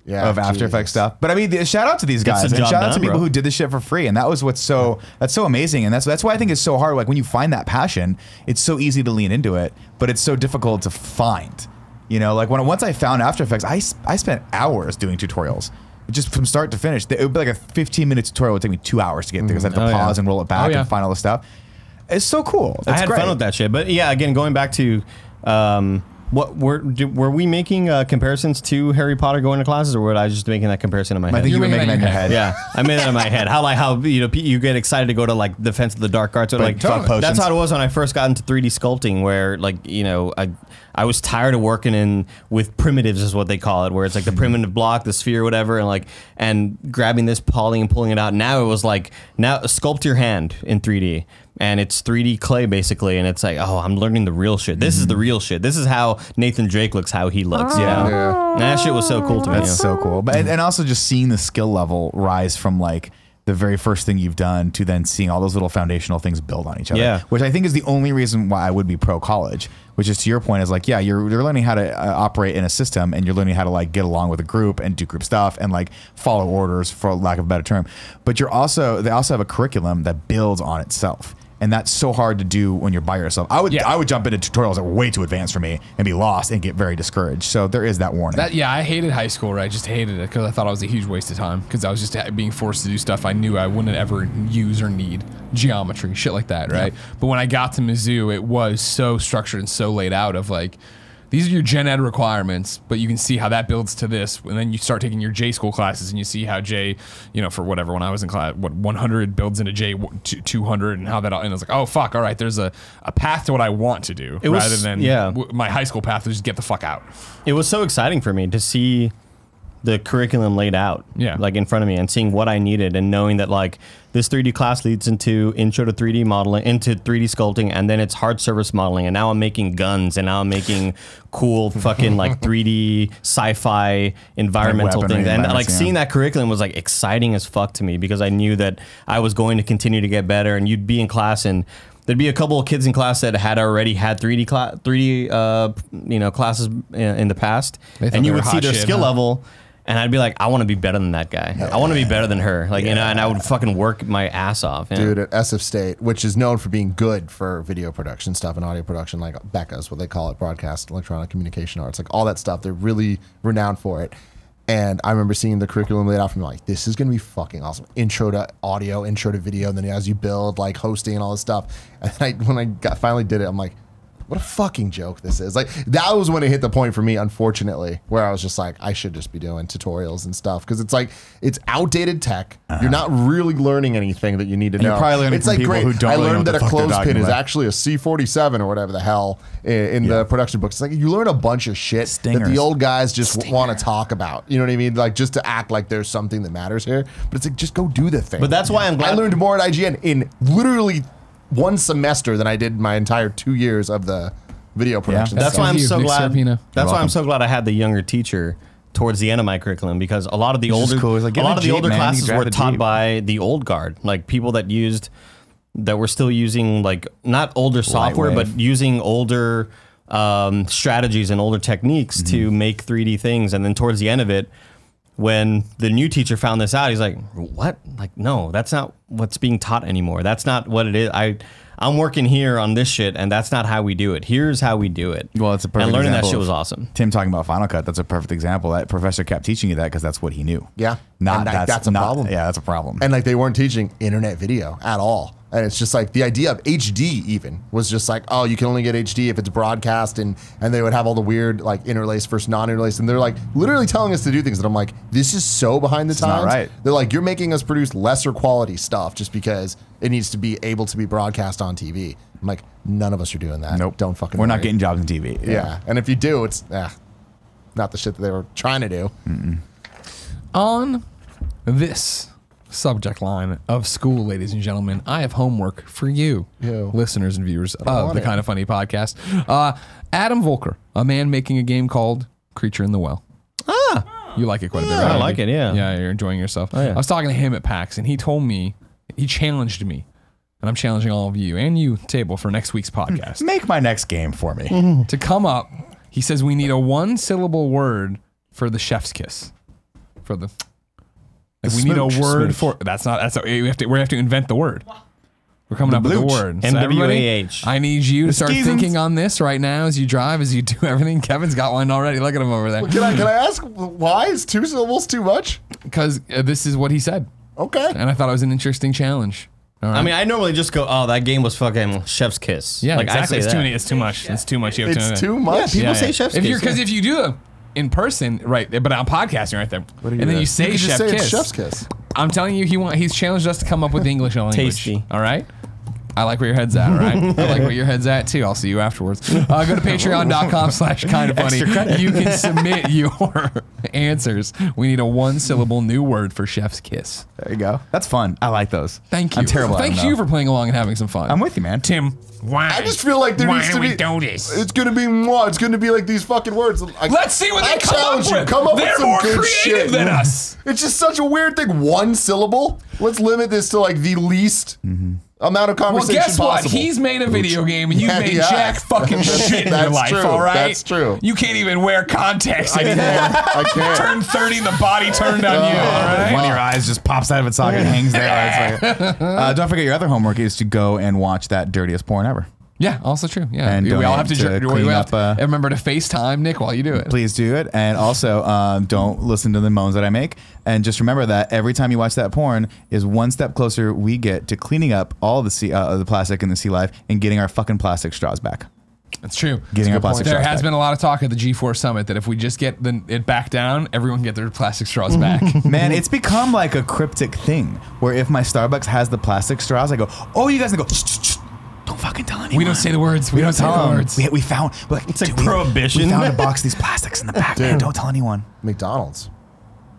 Yeah, of After Effects stuff. But I mean, shout out to these guys the and job shout out to done, people bro. who did this shit for free. And that was that's so amazing. And that's why I think it's so hard. Like when you find that passion, it's so easy to lean into it, but it's so difficult to find. Like once I found After Effects, I spent hours doing tutorials. Just from start to finish. It would be like a 15-minute tutorial. It would take me 2 hours to get there because I have to pause and roll it back and find all the stuff. It's so cool. I had fun with that shit. But yeah, again, going back to what were we making comparisons to Harry Potter going to classes, or were I just making that comparison in my head? I think you were making that in your head. Yeah, I made that in my head. How you get excited to go to like Defense of the Dark Arts, or like fuck potions. that's how it was when I first got into 3D sculpting, where I was tired of working with primitives, is what they call it, where it's like the primitive block, the sphere, whatever, and grabbing this poly and pulling it out. Now it was like, now sculpt your hand in 3D. And it's 3D clay basically, and it's like, oh, I'm learning the real shit. This is the real shit. This is how Nathan Drake looks, how he looks. Yeah. And that shit was so cool to me. That's so cool. But and also just seeing the skill level rise from like the very first thing you've done to then seeing all those little foundational things build on each other. Yeah. Which I think is the only reason why I would be pro college, which is to your point is like, yeah, you're learning how to operate in a system, and you're learning how to like get along with a group and do group stuff and like follow orders, for lack of a better term. But they also have a curriculum that builds on itself. And that's so hard to do when you're by yourself. I would jump into tutorials that were way too advanced for me and be lost and get very discouraged. So there is that warning. I hated high school, right? I just hated it because I thought it was a huge waste of time because I was just being forced to do stuff I knew I wouldn't ever use or need. Geometry, shit like that, right? Yeah. But when I got to Mizzou, it was so structured and so laid out of like, these are your gen ed requirements, but you can see how that builds to this. And then you start taking your J school classes and you see how J, for whatever, when I was in class, 100 builds into J 200 and how that, and I was like, oh, fuck, all right, there's a path to what I want to do rather than my high school path was just get the fuck out. It was so exciting for me to see the curriculum laid out like in front of me and seeing what I needed and knowing that like this 3D class leads into intro to 3D modeling, into 3D sculpting, and then it's hard surface modeling, and now I'm making guns, and now I'm making cool fucking like 3D sci-fi environmental things, and like seeing that curriculum was like exciting as fuck to me because I knew that I was going to continue to get better, and you'd be in class and there'd be a couple of kids in class that had already had 3D classes in the past, and you would see their skill level. And I'd be like, I want to be better than that guy. I want to be better than her. Like, and I would fucking work my ass off. Dude, at SF State, which is known for being good for video production stuff and audio production, like BECA's, what they call it, broadcast, electronic communication arts, like all that stuff. They're really renowned for it. And I remember seeing the curriculum laid out for me, like, this is going to be fucking awesome. Intro to audio, intro to video, and then as you build, like hosting and all this stuff. And when I finally did it, I'm like, what a fucking joke this is. Like, that was when it hit the point for me, unfortunately, where I was just like, I should just be doing tutorials and stuff. Because it's like, it's outdated tech. You're not really learning anything that you need to know. You're probably learning it's from like people who don't I really know learned what that the a fuck they're clothespin talking is about. actually a C-47 or whatever the hell in the production books. It's like, you learn a bunch of shit that Stingers. the old guys just want to talk about. You know what I mean? Like, just to act like there's something that matters here. But it's like, just go do the thing. But that's why I'm glad I learned more at IGN in literally one semester than I did my entire 2 years of the video production. That's why I'm you, so Nick glad. Scarpino. That's why I'm so glad I had the younger teacher towards the end of my curriculum, because a lot of the This is older cool. It's like, a get lot a of the Jeep, older man. You classes grab were a taught Jeep. by the old guard, like people that were still using like not older software, wave. but using older strategies and older techniques to make 3D things. And then towards the end of it, when the new teacher found this out, he's like, "What? Like, no, that's not what's being taught anymore. That's not what it is. I'm working here on this shit, and that's not how we do it. Here's how we do it." Well, it's a perfect and learning that example shit of was awesome. Tim talking about Final Cut. That's a perfect example. That professor kept teaching you that because that's what he knew. Yeah. Not And that's a problem. Yeah, that's a problem. And like, they weren't teaching internet video at all. And it's just like the idea of HD even was just like, oh, you can only get HD if it's broadcast, and they would have all the weird like interlace versus non-interlace, and they're like literally telling us to do things that I'm like, this is so behind the It's not times. right. They're like, you're making us produce lesser quality stuff just because it needs to be able to be broadcast on TV. I'm like, none of us are doing that. Nope. Don't fucking. We're not worry. getting jobs in TV. Yeah. And if you do, it's not the shit that they were trying to do. On this subject line of school, ladies and gentlemen, I have homework for you, listeners and viewers of the Kind of Funny podcast. Adam Volker, a man making a game called Creature in the Well. You like it quite a bit, right? I like it, yeah. Yeah, you're enjoying yourself. Oh, yeah. I was talking to him at PAX, and he told me, he challenged me, and I'm challenging all of you and you, Table, for next week's podcast. Make my next game for me. To come up, he says we need a one-syllable word for the chef's kiss. For the... Like, we need a word for we have to invent the word. We're coming up with the word. So everybody, MWAH. I need you to start Skeezins. thinking on this right now as you drive, as you do everything. Kevin's got one already. Look at him over there. Can I ask why is 2 syllables too much? Because this is what he said, Okay. and I thought it was an interesting challenge. All right. I mean, I normally just go, "Oh, that game was fucking Chef's Kiss." yeah, like exactly. I say that. It's too much. It's too much. You have It's to, too much. People say Chef's Kiss. Because if you do it in person, right? But on podcasting, right there, and then you say You chef just say kiss. it's chef's kiss. I'm telling you, he's challenged us to come up with the English language. Tasty. All right. I like where your head's at, all right? I like where your head's at, too. I'll see you afterwards. Go to patreon.com/kindoffunny. You can submit your answers. We need a one-syllable new word for chef's kiss. There you go. That's fun. I like those. Thank you. I'm terrible at Thank them, you though. for playing along and having some fun. I'm with you, man. Tim, why? I just feel like there needs to be. It's gonna be more. It's gonna be like these fucking words. Let's see what they come up challenge you. with. Come up They're with some more good creative shit than us. It's just such a weird thing. One syllable. Let's limit this to like the least amount of Well, conversation guess what? possible. He's made a video game and you've Yeah, made yeah. jack fucking shit in your That's life, true. all right? That's true. You can't even wear contacts anymore. I can't. Turn 30, the body turned on you, all right? One of your eyes just pops out of its socket and hangs there. It's like, don't forget your other homework is to go and watch that dirtiest porn ever. Yeah, also true. Yeah, And we all have to, donate to we clean have up, to remember to FaceTime Nick while you do it. Please do it. And also, don't listen to the moans that I make. And just remember that every time you watch that porn is one step closer we get to cleaning up all the plastic in the sea life and getting our fucking plastic straws back. That's true. Getting our plastic There straws has back. been a lot of talk at the G4 Summit that if we just get it back down, everyone can get their plastic straws back. Man, it's become like a cryptic thing where if my Starbucks has the plastic straws, I go, oh, you guys, and I go, shh, shh, shh. Don't fucking tell anyone. We don't say the words. We don't say the tell 'em. words. We found. Like, It's like dude, prohibition. We found a box of these plastics in the back. Man, don't tell anyone. McDonald's.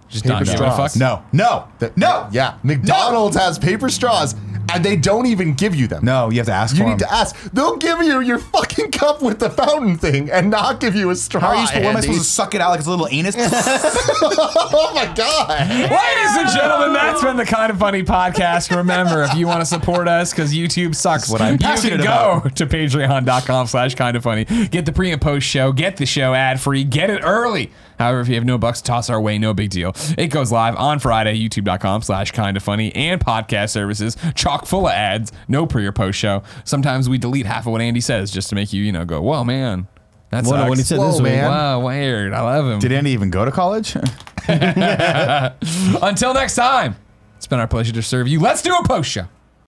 Just Paper don't give a straws. fuck. No. No. Yeah. McDonald's has paper straws, and they don't even give you them. No, you have to ask You for need them. to ask. They'll give you your fucking cup with the fountain thing and not give you a straw. How are you supposed, what am I Andy. supposed to suck it out like it's a little anus? Oh my god! Ladies and gentlemen, that's been the Kind of Funny podcast. Remember, if you want to support us because YouTube sucks, what I'm you passionate can go to patreon.com/kindoffunny. Get the pre and post show, get the show ad free, get it early. However, if you have no bucks to toss our way, no big deal. It goes live on Friday, youtube.com/kindoffunny, and podcast services chock full of ads, no pre or post show. Sometimes we delete half of what Andy says just to make you, go, whoa, man. That's What he said Whoa, this week. man. Wow, weird. I love him. Did Andy even go to college? Until next time, it's been our pleasure to serve you. Let's do a post show.